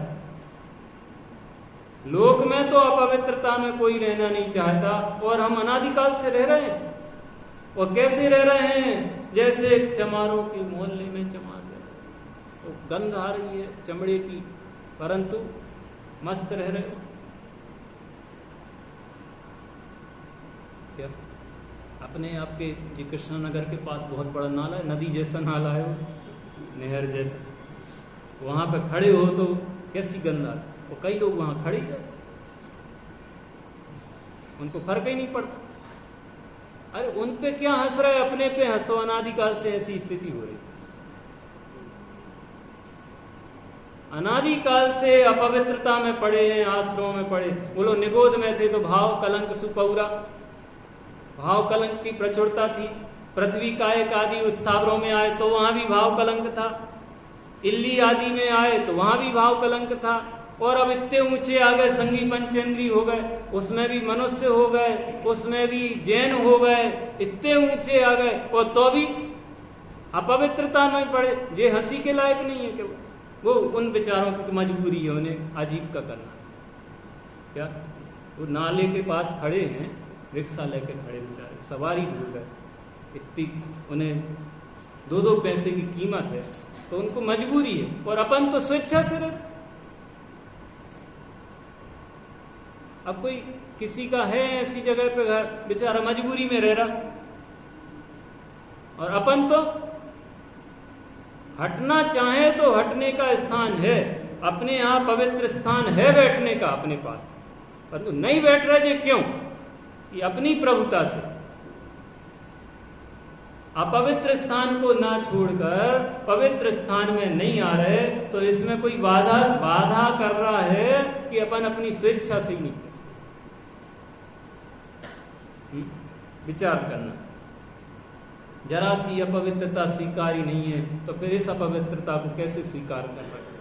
लोक में तो अपवित्रता में कोई रहना नहीं चाहता, और हम अनादिकाल से रह रहे हैं। और कैसे रह रहे हैं? जैसे चमारों के मोहल्ले में चमार रहे, तो गंध आ रही है चमड़े की, परंतु मस्त रह रहे हो। क्या अपने आपके जी कृष्णनगर के पास बहुत बड़ा नाला है, नदी जैसा नाला है, नहर जैसा, वहां पे खड़े हो तो कैसी गंध आती, और कई लोग वहां खड़े हैं, उनको फर्क ही नहीं पड़ता। अरे उन पे क्या हंस रहे, अपने पे हंसो, अनादिकाल से ऐसी स्थिति हो रही। अनादिकाल से अपवित्रता में पड़े हैं, आश्रमों में पड़े। बोलो निगोद में थे तो भाव कलंक सुपौरा, भाव कलंक की प्रचुरता थी, पृथ्वी कायक आदि स्थावरों में आए तो वहां भी भाव कलंक था, इल्ली आदि में आए तो वहां भी भाव कलंक था, और अब इतने ऊंचे आ गए, संगी पंचेंद्रीय हो गए, उसमें भी मनुष्य हो गए, उसमें भी जैन हो गए, इतने ऊंचे आ गए, और तो भी अपवित्रता में पड़े। ये हंसी के लायक नहीं है। केवल वो उन बेचारों की तो मजबूरी है उन्हें आजीविका करना। क्या वो नाले के पास खड़े हैं, रिक्शा लेके खड़े बेचारे, सवारी भूल गए, इतनी उन्हें 2-2 पैसे की कीमत है, तो उनको मजबूरी है, और अपन तो स्वेच्छा से रहते। अब कोई किसी का है ऐसी जगह पे घर, बेचारा मजबूरी में रह रहा, और अपन तो हटना चाहे तो हटने का स्थान है, अपने यहां पवित्र स्थान है बैठने का अपने पास, परंतु नहीं बैठ रहे। क्यों? कि अपनी प्रभुता से अपवित्र स्थान को ना छोड़कर पवित्र स्थान में नहीं आ रहे, तो इसमें कोई बाधा कर रहा है कि अपन अपनी स्वेच्छा से नहीं। विचार करना, जरा सी अपवित्रता स्वीकारी नहीं है तो फिर इस अपवित्रता को कैसे स्वीकार कर सकते?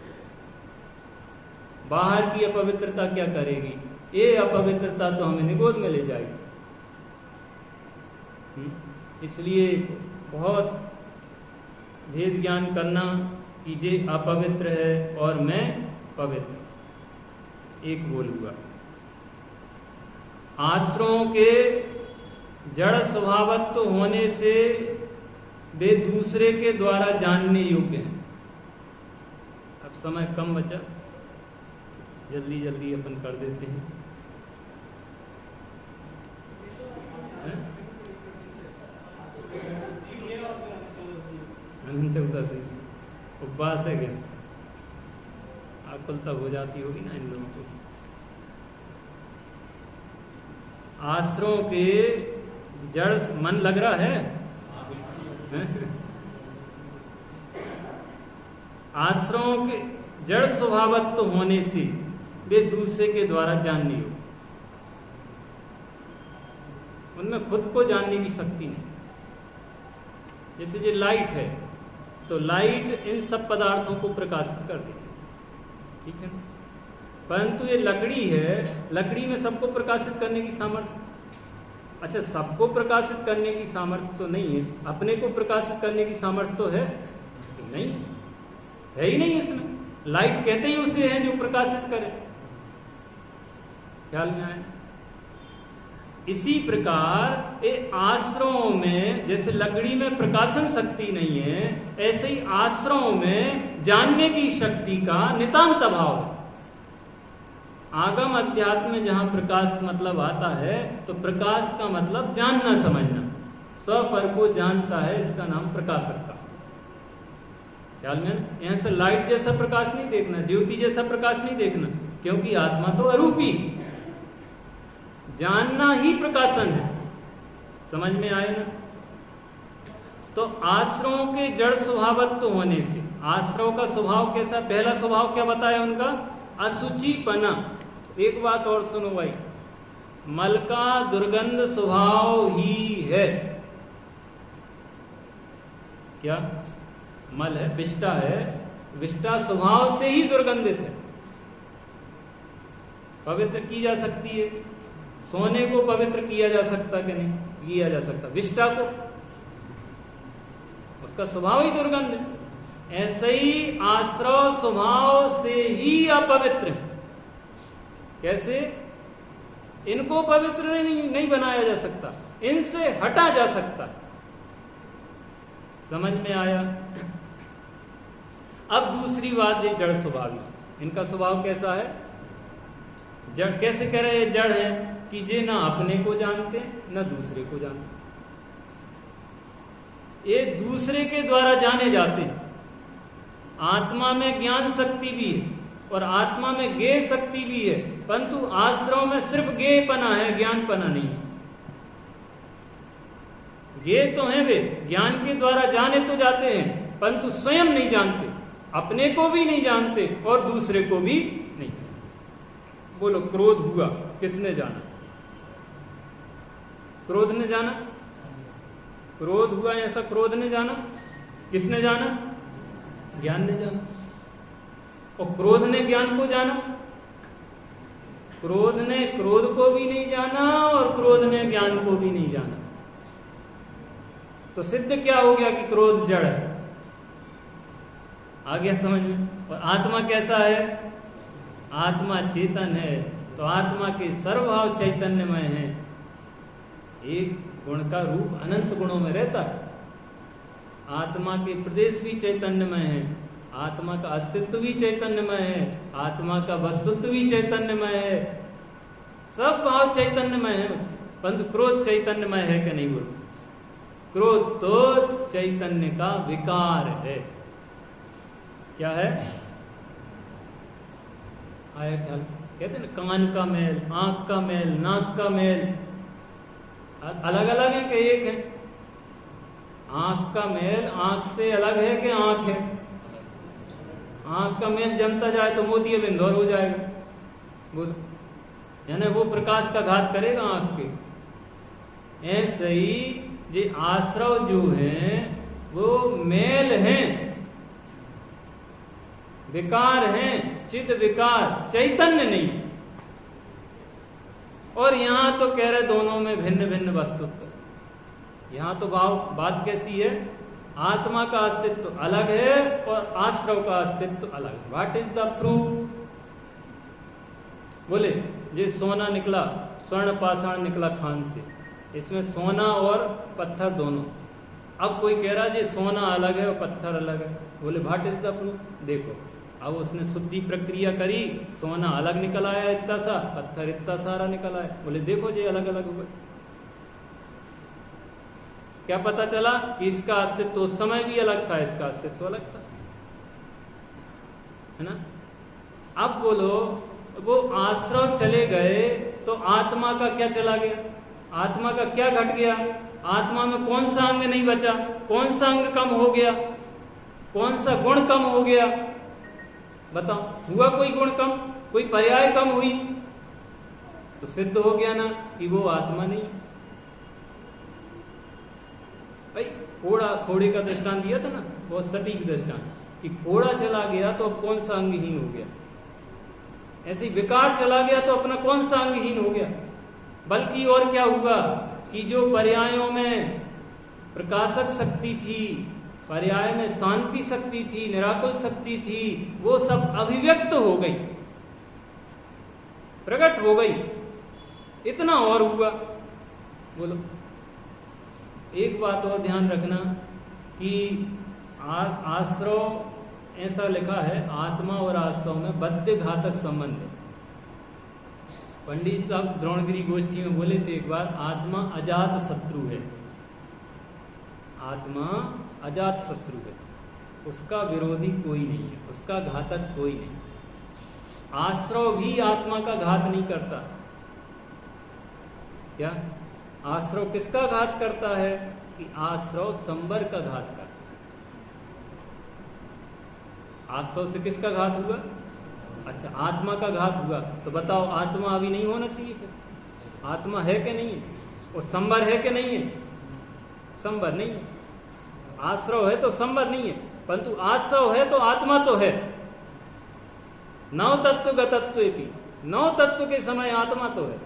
बाहर की अपवित्रता क्या करेगी? ये अपवित्रता तो हमें निगोद में ले जाएगी। इसलिए बहुत भेद ज्ञान करना कि ये अपवित्र है और मैं पवित्र। एक बोलूंगा, आश्रमों के जड़ स्वभावत्व होने से वे दूसरे के द्वारा जानने योग्य हैं। अब समय कम बचा, जल्दी जल्दी अपन कर देते हैं। चौथा से उपवास है क्या? आकुलता हो जाती होगी ना इन लोगों को। आश्रमों के जड़, मन लग रहा है? आश्रमों के जड़ स्वभावत्व होने से वे दूसरे के द्वारा जानने योग्य, उनमें खुद को जानने की शक्ति नहीं। जैसे जो लाइट है, तो लाइट इन सब पदार्थों को प्रकाशित कर देती है, ठीक है, परंतु ये लकड़ी है, लकड़ी में सबको प्रकाशित करने की सामर्थ्य, अच्छा सबको प्रकाशित करने की सामर्थ्य तो नहीं है, अपने को प्रकाशित करने की सामर्थ्य तो है नहीं, है ही नहीं इसमें। लाइट कहते ही उसे है जो प्रकाशित करे, ख्याल में आए? इसी प्रकार ये आश्रमों में जैसे लकड़ी में प्रकाशन शक्ति नहीं है, ऐसे ही आश्रमों में जानने की शक्ति का नितांत अभाव है। आगम अध्यात्म में जहां प्रकाश मतलब आता है, तो प्रकाश का मतलब जानना समझना, स्वपर को जानता है, इसका नाम प्रकाशक का। ख्याल में? यहां से लाइट जैसा प्रकाश नहीं देखना, ज्योति जैसा प्रकाश नहीं देखना, क्योंकि आत्मा तो अरूपी, जानना ही प्रकाशन है। समझ में आए ना? तो आश्रमों के जड़ स्वभावत्व होने से, आश्रमों का स्वभाव कैसा? पहला स्वभाव क्या बताया उनका? असुचिपना। एक बात और सुनो भाई, मल का दुर्गंध स्वभाव ही है। क्या मल है? विष्ठा है, विष्ठा स्वभाव से ही दुर्गंधित है, पवित्र की जा सकती है। सोने को पवित्र किया जा सकता कि नहीं किया जा सकता? विष्ठा को, उसका स्वभाव ही दुर्गंध है। ऐसे ही आश्रव स्वभाव से ही अपवित्र है। कैसे? इनको पवित्र नहीं बनाया जा सकता, इनसे हटा जा सकता। समझ में आया? अब दूसरी बात, ये जड़ स्वभावी, इनका स्वभाव कैसा है? जड़ कैसे कह रहे हैं? जड़ है कि जे ना अपने को जानते ना दूसरे को जानते, ये दूसरे के द्वारा जाने जाते हैं। आत्मा में ज्ञान शक्ति भी है और आत्मा में ज्ञेय शक्ति भी है, परंतु आश्रम में सिर्फ ज्ञेयपना है, ज्ञानपना नहीं है। ज्ञेय तो है वे, ज्ञान के द्वारा जाने तो जाते हैं, परंतु स्वयं नहीं जानते, अपने को भी नहीं जानते और दूसरे को भी नहीं। बोलो, क्रोध हुआ, किसने जाना? क्रोध ने जाना? क्रोध हुआ ऐसा क्रोध ने जाना, किसने जाना? ज्ञान ने जाना। और क्रोध ने ज्ञान को जाना? क्रोध ने क्रोध को भी नहीं जाना और क्रोध ने ज्ञान को भी नहीं जाना। तो सिद्ध क्या हो गया कि क्रोध जड़ है। आ गया समझ में? और आत्मा कैसा है? आत्मा चेतन है। तो आत्मा के सर्वभाव चैतन्यमय है। एक गुण का रूप अनंत गुणों में रहता है। आत्मा के प्रदेश भी चैतन्यमय है, आत्मा का अस्तित्व भी चैतन्यमय है, आत्मा का वस्तुत्व भी चैतन्यमय है, सब भाव चैतन्यमय है उसमें। परंतु क्रोध चैतन्यमय है कि नहीं? बोलो। क्रोध तो चैतन्य का विकार है। क्या है? आया ख्याल? कहते हैं ना, कान का मैल, आंख का मैल, नाक का मैल अलग अलग है कि एक है? आंख का मैल आंख से अलग है कि आंख है? आंख का मैल जमता जाए तो मोतिया बिंदौर हो जाएगा। बोलो, यानी वो प्रकाश का घात करेगा आंख के। ऐसे ही ये आश्रव जो है वो मैल हैं, विकार हैं, चिद विकार, चैतन्य नहीं। और यहां तो कह रहे दोनों में भिन्न भिन्न वस्तुत्व। यहां तो बात कैसी है? आत्मा का अस्तित्व अलग है और आश्रव का अस्तित्व अलग है। What is the proof? बोले, ये सोना निकला, स्वर्ण पाषाण निकला खान से, इसमें सोना और पत्थर दोनों। अब कोई कह रहा है ये सोना अलग है और पत्थर अलग है। बोले व्हाट इज द प्रूफ? देखो, अब उसने शुद्धि प्रक्रिया करी, सोना अलग निकल आया इतना सा, पत्थर इतना सारा निकल आया। बोले देखो ये अलग अलग हुए। क्या पता चला कि इसका अस्तित्व उस समय भी अलग था, इसका अस्तित्व अलग था, है ना? अब बोलो, वो आश्रव चले गए तो आत्मा का क्या चला गया? आत्मा का क्या घट गया? आत्मा में कौन सा अंग नहीं बचा? कौन सा अंग कम हो गया? कौन सा गुण कम हो गया? बताओ, हुआ कोई गुण कम, कोई पर्याय कम हुई? तो सिद्ध हो गया ना कि वो आत्मा नहीं। भाई घोड़े का दृष्टांत दिया था ना, बहुत सटीक दृष्टांत, कि घोड़ा चला गया तो अब कौन सा अंगहीन हो गया? ऐसे ही विकार चला गया तो अपना कौन सा अंगहीन हो गया? बल्कि और क्या हुआ कि जो पर्यायों में प्रकाशक शक्ति थी, पर्याय में शांति शक्ति थी, निराकुल शक्ति थी, वो सब अभिव्यक्त हो गई, प्रकट हो गई। इतना और हुआ। बोलो, एक बात और ध्यान रखना कि आश्रव, ऐसा लिखा है, आत्मा और आश्रव में बद्ध घातक संबंध है। पंडित साहब द्रोणगिरी गोष्ठी में बोले थे एक बार, आत्मा अजात शत्रु है। आत्मा अजात शत्रु है, उसका विरोधी कोई नहीं है, उसका घातक कोई नहीं। आश्रव भी आत्मा का घात नहीं करता। क्या? आश्रव किसका घात करता है? कि आश्रव संबर का घात करता है। आश्रव से किसका घात हुआ? अच्छा, आत्मा का घात हुआ। तो बताओ, आत्मा अभी नहीं होना चाहिए फिर? आत्मा है कि नहीं है? और संबर है कि नहीं है? संबर नहीं है। आश्रव है तो संबर नहीं है, परंतु आश्रव है तो आत्मा तो है। नौ तत्व गतत्व भी, नौ तत्व के समय आत्मा तो है,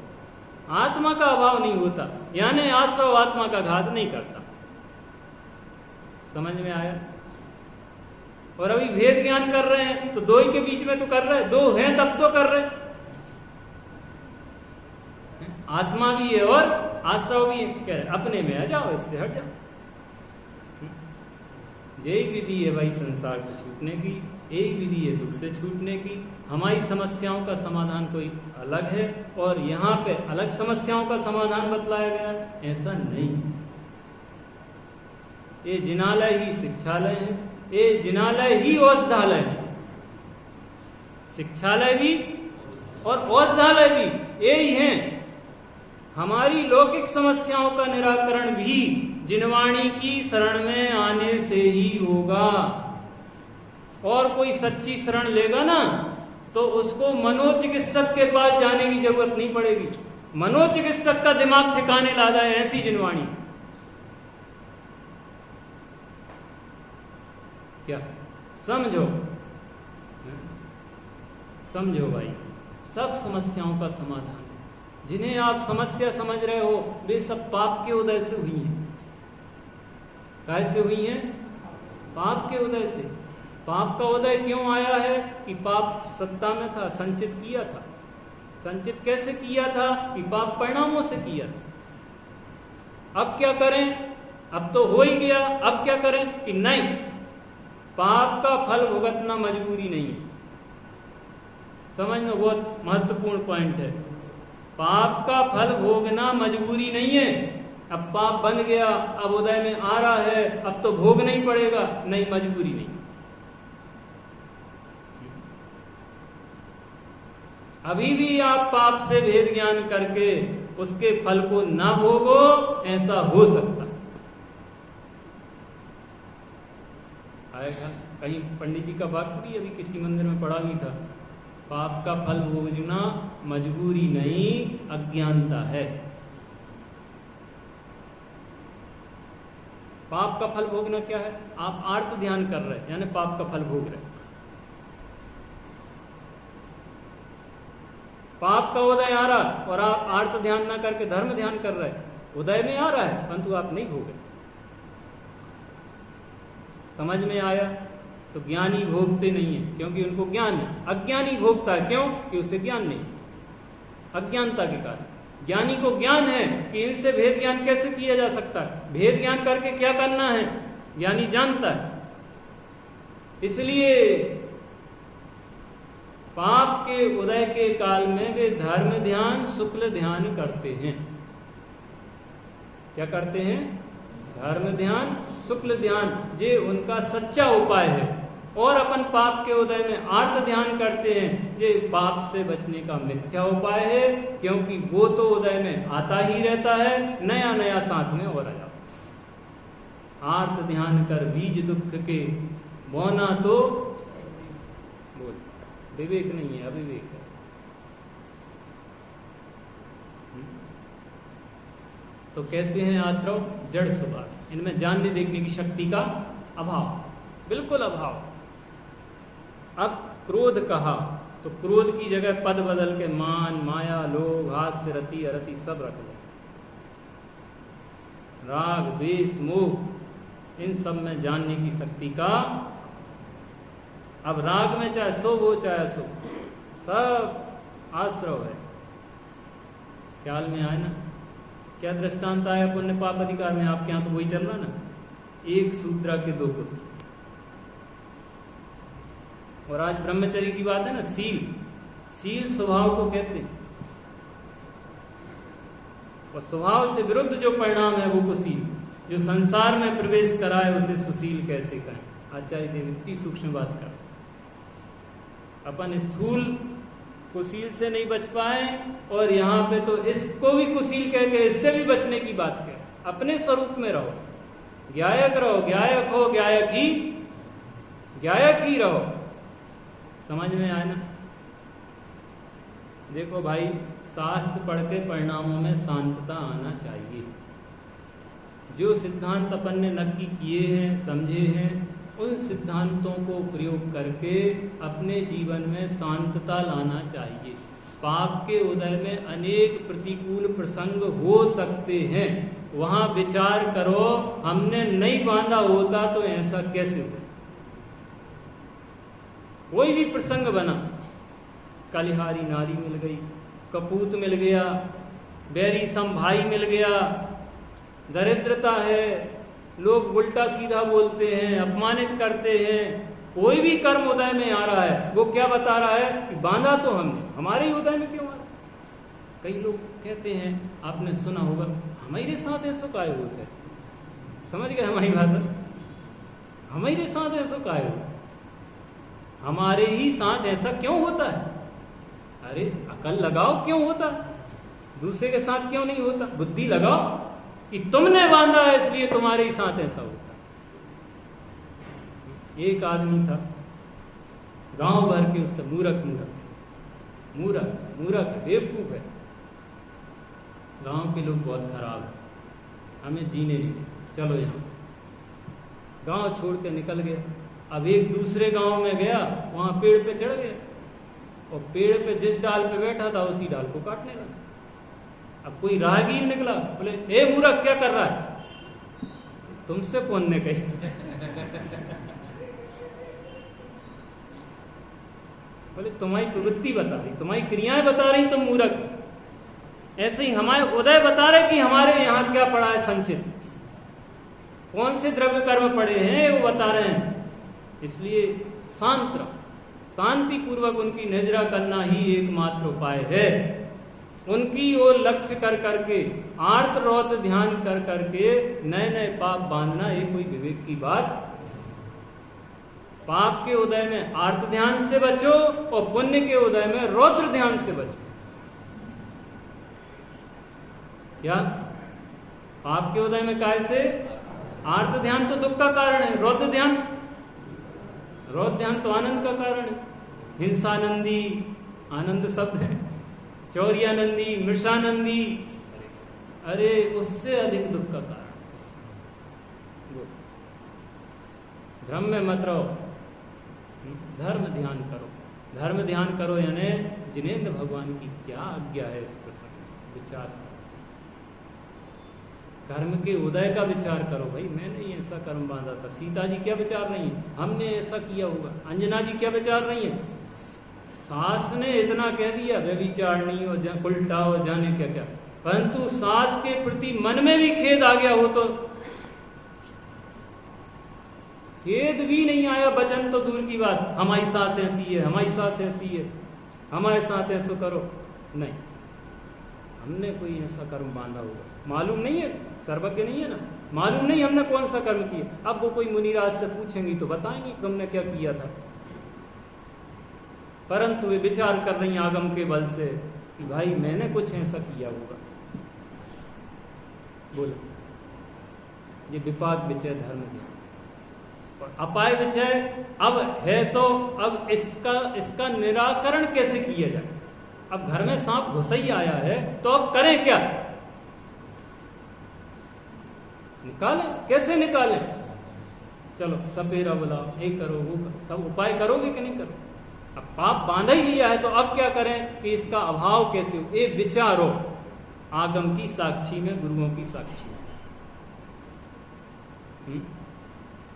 आत्मा का अभाव नहीं होता, यानी आश्रव आत्मा का घात नहीं करता। समझ में आया? और अभी भेद ज्ञान कर रहे हैं तो दो ही के बीच में तो कर रहे हैं, दो हैं तब तो कर रहे हैं। आत्मा भी है और आश्रव भी है। कह रहे अपने में आ जाओ, इससे हट जाओ। यही विधि है भाई संसार से छूटने की, एक विधि है दुख से छूटने की। हमारी समस्याओं का समाधान कोई अलग है और यहाँ पे अलग समस्याओं का समाधान बतलाया गया, ऐसा नहीं। ये जिनालय ही शिक्षालय है, ये जिनालय ही औषधालय है। शिक्षालय भी और औषधालय भी यही है। हमारी लौकिक समस्याओं का निराकरण भी जिनवाणी की शरण में आने से ही होगा। और कोई सच्ची शरण लेगा ना तो उसको मनोचिकित्सक के पास जाने की जरूरत नहीं पड़ेगी। मनोचिकित्सक का दिमाग ठिकाने ला जाए, ऐसी जिनवाणी। क्या समझो, समझो भाई, सब समस्याओं का समाधान है। जिन्हें आप समस्या समझ रहे हो वे सब पाप के उदय से हुई हैं। कैसे हुई हैं? पाप के उदय से। पाप का उदय क्यों आया है? कि पाप सत्ता में था, संचित किया था। संचित कैसे किया था? कि पाप परिणामों से किया था। अब क्या करें? अब तो हो ही गया, अब क्या करें? कि नहीं, पाप का फल भुगतना मजबूरी नहीं है। समझना बहुत महत्वपूर्ण पॉइंट है। पाप का फल भोगना मजबूरी नहीं है। अब पाप बन गया, अब उदय में आ रहा है, अब तो भोगना ही पड़ेगा, नहीं, मजबूरी नहीं। अभी भी आप पाप से भेद ज्ञान करके उसके फल को ना भोगो, ऐसा हो सकता है। आएगा कहीं पंडित जी का वाक्य भी अभी किसी मंदिर में पढ़ा भी था, पाप का फल भोगना मजबूरी नहीं, अज्ञानता है। पाप का फल भोगना क्या है? आप आर्त ध्यान कर रहे हैं, यानी पाप का फल भोग रहे हैं। पाप का उदय आ रहा और आप आर्त ध्यान ना करके धर्म ध्यान कर रहे हैं। उदय में आ रहा है परंतु आप नहीं भोग रहे। समझ में आया? तो ज्ञानी भोगते नहीं है क्योंकि उनको ज्ञान है। अज्ञानी भोगता है, क्यों? कि उसे ज्ञान नहीं, अज्ञानता के कारण। ज्ञानी को ज्ञान है कि इनसे भेद ज्ञान कैसे किया जा सकता है, भेद ज्ञान करके क्या करना है, ज्ञानी जानता है। इसलिए पाप के उदय के काल में वे धर्म ध्यान, शुक्ल ध्यान करते हैं। क्या करते हैं? धर्म ध्यान, शुक्ल ध्यान, ये उनका सच्चा उपाय है। और अपन पाप के उदय में आर्त ध्यान करते हैं, ये पाप से बचने का मिथ्या उपाय है, क्योंकि वो तो उदय में आता ही रहता है, नया नया साथ में और आ जाता। आर्त ध्यान कर बीज दुख के बोना तो बोल, विवेक नहीं है, अविवेक है। तो कैसे हैं आश्रव? जड़ स्वभाव, इनमें जानने देखने की शक्ति का अभाव, बिल्कुल अभाव। अब क्रोध कहा तो क्रोध की जगह पद बदल के मान, माया, लोभ, हास्य, रति, अरति सब रख लो। राग, द्वेष, मोह, इन सब में जानने की शक्ति का। अब राग में चाहे शुभ हो चाहे अशुभ, सब आश्रव है। ख्याल में आए ना? क्या दृष्टांत आया पुण्य पाप अधिकार में? आपके यहां तो वही चल रहा ना, एक शूद्रा के दो पुत्र। और आज ब्रह्मचर्य की बात है ना, सील, सील स्वभाव को कहते हैं। और स्वभाव से विरुद्ध जो परिणाम है वो कुशील, जो संसार में प्रवेश कराए उसे सुशील कैसे कहें? आचार्य देव इतनी सूक्ष्म बात कर। अपन स्थूल कुशील से नहीं बच पाए और यहाँ पे तो इसको भी कुशील कह के इससे भी बचने की बात कह। अपने स्वरूप में रहो, ज्ञायक रहो, ज्ञायक हो, ज्ञायक ही रहो। समझ में आए ना? देखो भाई, शास्त्र पढ़ के परिणामों में शांतता आना चाहिए। जो सिद्धांत अपन ने नक्की किए हैं, समझे हैं, उन सिद्धांतों को प्रयोग करके अपने जीवन में शांतता लाना चाहिए। पाप के उदय में अनेक प्रतिकूल प्रसंग हो सकते हैं, वहां विचार करो, हमने नहीं बांधा होता तो ऐसा कैसे हो? कोई भी प्रसंग बना, कलिहारी नारी मिल गई, कपूत मिल गया, बैरी सम भाई मिल गया, दरिद्रता है, लोग उल्टा सीधा बोलते हैं, अपमानित करते हैं, कोई भी कर्म उदय में आ रहा है, वो क्या बता रहा है कि बांधा तो हमने, हमारे ही उदय में क्यों आ रहा है? कई लोग कहते हैं, आपने सुना होगा, हमारे साथ ऐसा काय होता है। समझ गए हमारी भाषा? हमारे साथ ऐसा काय होता है, हमारे ही साथ ऐसा क्यों होता है? अरे अकल लगाओ, क्यों होता है? दूसरे के साथ क्यों नहीं होता? बुद्धि लगाओ कि तुमने बांधा है इसलिए तुम्हारे ही साथ ऐसा होता। एक आदमी था, गांव भर के उससे मूर्ख बेवकूफ है, गांव के लोग बहुत खराब है, हमें जीने नहीं, चलो यहाँ। गांव छोड़ के निकल गया, अब एक दूसरे गांव में गया, वहां पेड़ पे चढ़ गया और पेड़ पे जिस डाल पे बैठा था उसी डाल को काटने लगा। अब कोई राहगीर निकला, बोले ए मूर्ख क्या कर रहा है? तुमसे कौन ने कही? बोले तुम्हारी प्रवृत्ति बता रही, तुम्हारी क्रियाएं बता रही, तुम मूर्ख। ऐसे ही हमारे उदय बता रहे कि हमारे यहाँ क्या पड़ा है संचित, कौन से द्रव्य कर्म पड़े हैं वो बता रहे हैं। इसलिए शांत रहो, शांति पूर्वक उनकी निजरा करना ही एकमात्र उपाय है। उनकी ओर लक्ष्य कर करके, आर्त रौत ध्यान कर करके नए नए पाप बांधना ये कोई विवेक की बात। पाप के उदय में आर्त ध्यान से बचो और पुण्य के उदय में रौद्र ध्यान से बचो। क्या पाप के उदय में काय से? आर्त ध्यान तो दुख का कारण है, रौद्र ध्यान तो आनंद का कारण है। हिंसानंदी आनंद शब्द है, चौर्यानंदी, मृषानंदी, अरे उससे अधिक दुख का कारण। भ्रम में मत रहो, धर्म ध्यान करो। धर्म ध्यान करो यानी जिनेंद्र भगवान की क्या आज्ञा है इस प्रसंग विचार करो। कर्म के उदय का विचार करो। भाई मैंने ऐसा कर्म बांधा था, सीता जी क्या विचार नहीं है, हमने ऐसा किया होगा, अंजना जी क्या विचार नहीं है, सास ने इतना कह दिया व्यभिचार नहीं हो, उल्टा हो, जाने क्या क्या, परंतु सास के प्रति मन में भी खेद आ गया हो तो खेद भी नहीं आया, वचन तो दूर की बात, हमारी सास ऐसी है, हमारी सास ऐसी है, हमारे साथ ऐसा करो, नहीं, हमने कोई ऐसा कर्म बांधा होगा, मालूम नहीं है, सर्वज्ञ नहीं है ना, मालूम नहीं हमने कौन सा कर्म किया। अब वो कोई मुनिराज से पूछेंगी तो बताएंगे तुमने क्या किया था, परंतु वे विचार कर रही आगम के बल से कि भाई मैंने कुछ ऐसा किया होगा। बोलो, ये विपाक विचय धर्म है और अपाय विचय अब है, तो अब इसका निराकरण कैसे किया जाए। अब घर में सांप घुस ही आया है तो अब करें क्या? निकालें, कैसे निकालें? चलो सपेरा बुलाओ, ये करो वो करो, सब उपाय करोगे कि नहीं करो? अब पाप बांधा ही लिया है तो अब क्या करें कि इसका अभाव कैसे हो? एक विचारो आगम की साक्षी में, गुरुओं की साक्षी में।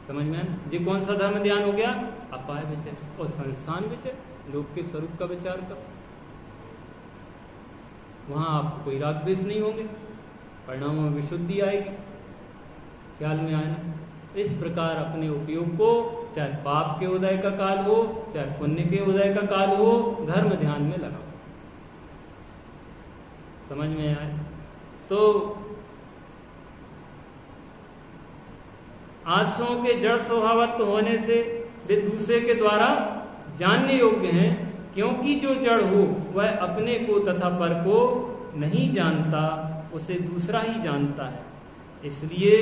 समझ में आया? ये कौन सा धर्म ध्यान हो गया? अपाय विचय और संस्थान विचय, लोक के स्वरूप का विचार करो। वहां आपको कोई राग द्वेष नहीं होंगे, परिणामों में विशुद्धि आएगी। ख्याल में आया ना? इस प्रकार अपने उपयोग को, चाहे पाप के उदय का काल हो चाहे पुण्य के उदय का काल हो, धर्म ध्यान में लगाओ। समझ में आए? तो आश्रमों के जड़ स्वभावत्व होने से वे दूसरे के द्वारा जानने योग्य हैं, क्योंकि जो जड़ हो वह अपने को तथा पर को नहीं जानता, उसे दूसरा ही जानता है। इसलिए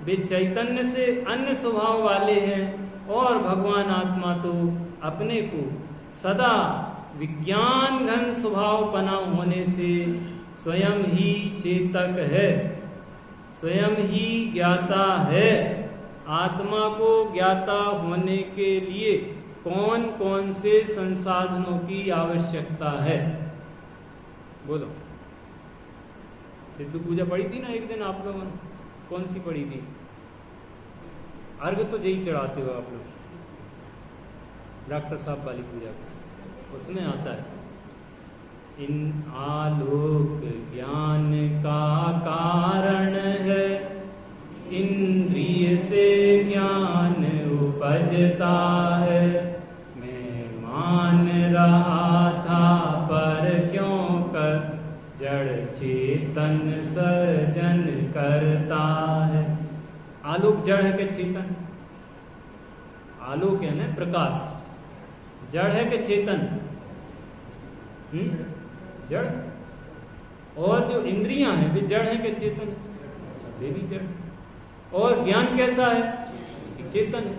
वे चैतन्य से अन्य स्वभाव वाले हैं और भगवान आत्मा तो अपने को सदा विज्ञान घन स्वभाव पना होने से स्वयं ही चेतक है, स्वयं ही ज्ञाता है। आत्मा को ज्ञाता होने के लिए कौन कौन से संसाधनों की आवश्यकता है? बोलो। सिद्धू पूजा पढ़ी थी ना एक दिन आप लोगों ने, कौन सी पढ़ी थी? अर्घ तो यही चढ़ाते हो आप लोग, डॉक्टर साहब वाली पूजा को, उसमें आता है इन आलोक ज्ञान का कारण है, इंद्रिय से ज्ञान उपजता है, मैं मान रहा था पर क्यों कर जड़ चेतन सर्जन करता है। आलोक जड़ है कि चेतन? आलोक है ना प्रकाश, जड़ है कि चेतन? जड़। और जो इंद्रियां हैं वे जड़ है कि चेतन? वे भी जड़। और ज्ञान कैसा है? चेतन है।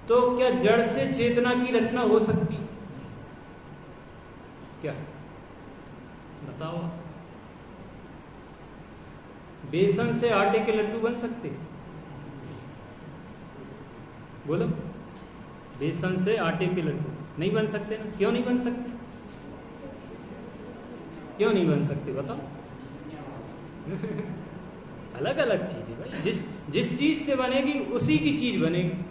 तो क्या जड़ से चेतना की रचना हो सकती? क्या बताओ? बेसन से आटे के लड्डू बन सकते? बोलो। बेसन से आटे के लड्डू नहीं बन सकते ना? क्यों नहीं बन सकते? क्यों नहीं बन सकते बताओ? अलग अलग चीज है भाई, जिस चीज से बनेगी उसी की चीज बनेगी।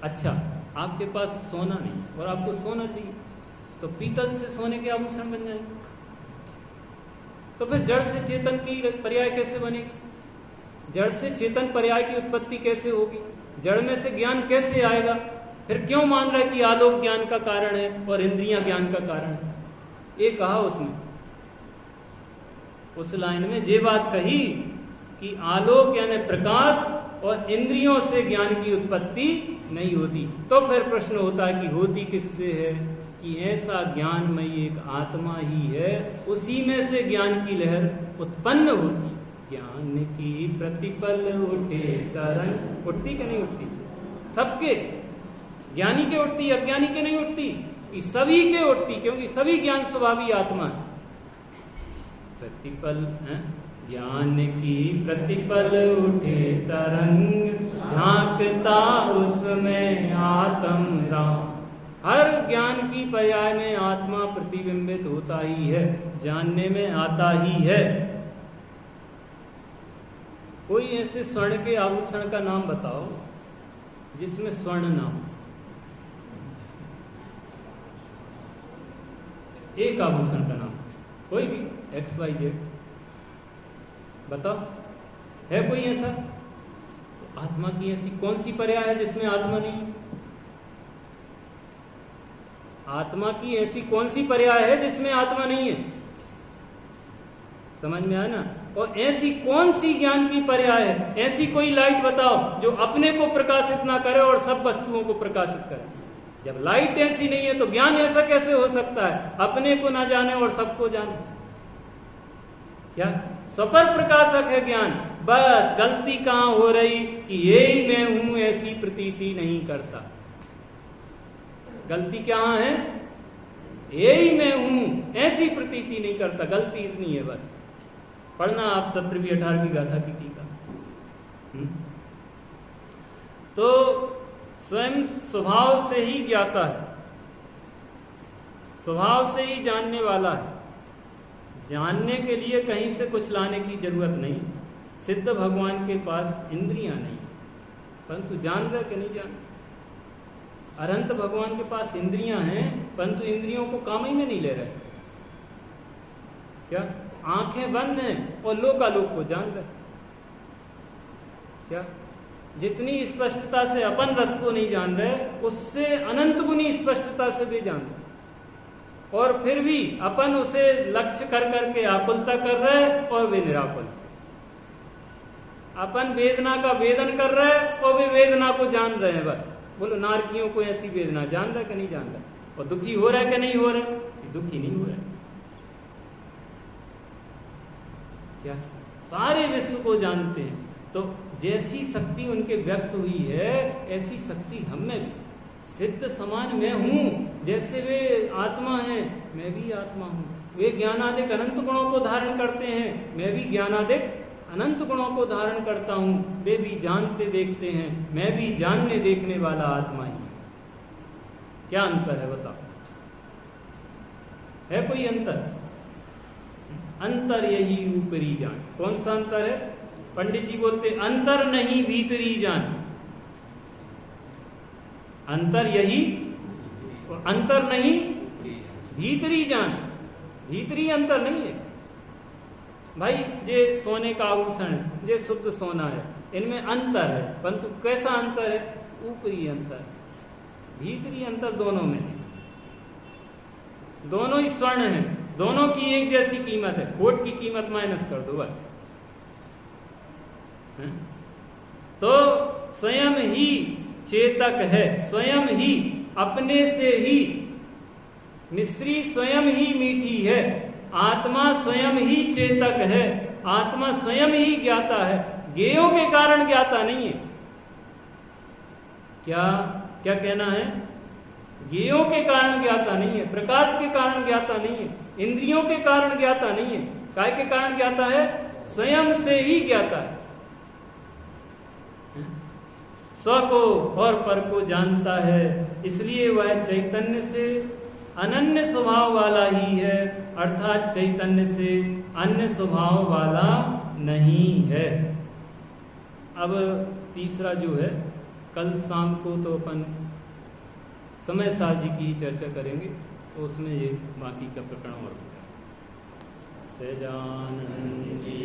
अच्छा, आपके पास सोना नहीं और आपको सोना चाहिए, तो पीतल से सोने के आभूषण बन जाएंगे। तो फिर जड़ से चेतन की पर्याय कैसे बनेगी? जड़ से चेतन पर्याय की उत्पत्ति कैसे होगी? जड़ में से ज्ञान कैसे आएगा? फिर क्यों मान रहा है कि आलोक ज्ञान का कारण है और इंद्रियां ज्ञान का कारण है? ये कहा उसने, उस लाइन में ये बात कही कि आलोक यानी प्रकाश और इंद्रियों से ज्ञान की उत्पत्ति नहीं होती। तो फिर प्रश्न होता है कि होती किससे है? कि ऐसा ज्ञानमयी एक आत्मा ही है, उसी में से ज्ञान की लहर उत्पन्न होती। ज्ञान की प्रतिपल उठे तरंग, उठती कि नहीं उठती? सबके, ज्ञानी के उठती, अज्ञानी के नहीं उठती, कि सभी के उठती, क्योंकि सभी ज्ञान स्वभावी आत्मा है। प्रतिपल है, ज्ञान की प्रतिपल उठे तरंग, झांकता उसमें आत्म राम। हर ज्ञान की पर्याय में आत्मा प्रतिबिंबित होता ही है, जानने में आता ही है। कोई ऐसे स्वर्ण के आभूषण का नाम बताओ जिसमें स्वर्ण ना हो। एक आभूषण का नाम, कोई भी, XYZ बताओ, है कोई ऐसा? तो आत्मा की ऐसी कौन सी पर्याय है जिसमें आत्मा नहीं? आत्मा की ऐसी कौन सी पर्याय है जिसमें आत्मा नहीं है? समझ में आया ना? और ऐसी कौन सी ज्ञान की पर्याय है? ऐसी कोई लाइट बताओ जो अपने को प्रकाशित ना करे और सब वस्तुओं को प्रकाशित करे। जब लाइट ऐसी नहीं है तो ज्ञान ऐसा कैसे हो सकता है? अपने को ना जाने और सबको जाने। क्या स्वपर प्रकाशक है ज्ञान? बस गलती कहां हो रही कि यही मैं हूं ऐसी प्रतीति नहीं करता। गलती क्या है? यही मैं हूं ऐसी प्रतीति नहीं करता, गलती इतनी है बस। पढ़ना आप 17वीं 18वीं गाथा की टीका। तो स्वयं स्वभाव से ही ज्ञाता है, स्वभाव से ही जानने वाला है। जानने के लिए कहीं से कुछ लाने की जरूरत नहीं। सिद्ध भगवान के पास इंद्रियां नहीं, परंतु जान रहे कि नहीं जान। अनंत भगवान के पास इंद्रियां हैं, परंतु इंद्रियों को काम ही में नहीं ले रहे। क्या आंखें बंद हैं और लोकालोक को जान रहे? क्या जितनी स्पष्टता से अपन रस को नहीं जान रहे, उससे अनंत गुनी स्पष्टता से भी जान रहे। और फिर भी अपन उसे लक्ष्य कर करके आकुलता कर रहे और वे निराकुल। अपन वेदना का वेदन कर रहे और वे वेदना को जान रहे हैं। बस बोलो, नारकियों को ऐसी वेदना जान रहा है कि नहीं जान रहा? और दुखी हो रहा है कि नहीं हो रहा है? दुखी नहीं हो रहा है। क्या सारे विश्व को जानते हैं। तो जैसी शक्ति उनके व्यक्त हुई है, ऐसी शक्ति हम में भी। सिद्ध समान मैं हूं, जैसे वे आत्मा हैं मैं भी आत्मा हूं। वे ज्ञानादिक अनंत गुणों को धारण करते हैं, मैं भी ज्ञानादिक अनंत गुणों को धारण करता हूं। वे भी जानते देखते हैं, मैं भी जानने देखने वाला आत्मा ही। क्या अंतर है बताओ? है कोई अंतर? अंतर यही ऊपरी जान। कौन सा अंतर है? पंडित जी बोलते अंतर नहीं भीतरी जान। अंतर यही, अंतर नहीं भीतरी जान। भीतरी अंतर नहीं है भाई। ये सोने का आभूषण है, ये शुद्ध सोना है, इनमें अंतर है, परंतु कैसा अंतर है? ऊपरी अंतर। भीतरी अंतर दोनों में नहीं। दोनों ही स्वर्ण है, दोनों की एक जैसी कीमत है। खोट की कीमत माइनस कर दो बस। तो स्वयं ही चेतक है, स्वयं ही अपने से ही। मिश्री स्वयं ही मीठी है, आत्मा स्वयं ही चेतक है, आत्मा स्वयं ही ज्ञाता है। ज्ञेयों के कारण ज्ञाता नहीं है। क्या क्या कहना है? ज्ञेयों के कारण ज्ञाता नहीं है, प्रकाश के कारण ज्ञाता नहीं है, इंद्रियों के कारण ज्ञाता नहीं है। काय के कारण ज्ञाता है? स्वयं से ही ज्ञाता है। स्व को और पर को जानता है, इसलिए वह चैतन्य से अनन्य स्वभाव वाला ही है, अर्थात चैतन्य से अन्य स्वभाव वाला नहीं है। अब तीसरा जो है, कल शाम को तो अपन समय साथ जी की ही चर्चा करेंगे, तो उसमें ये बाकी का प्रकरण और हो जाए। सहजानंद जी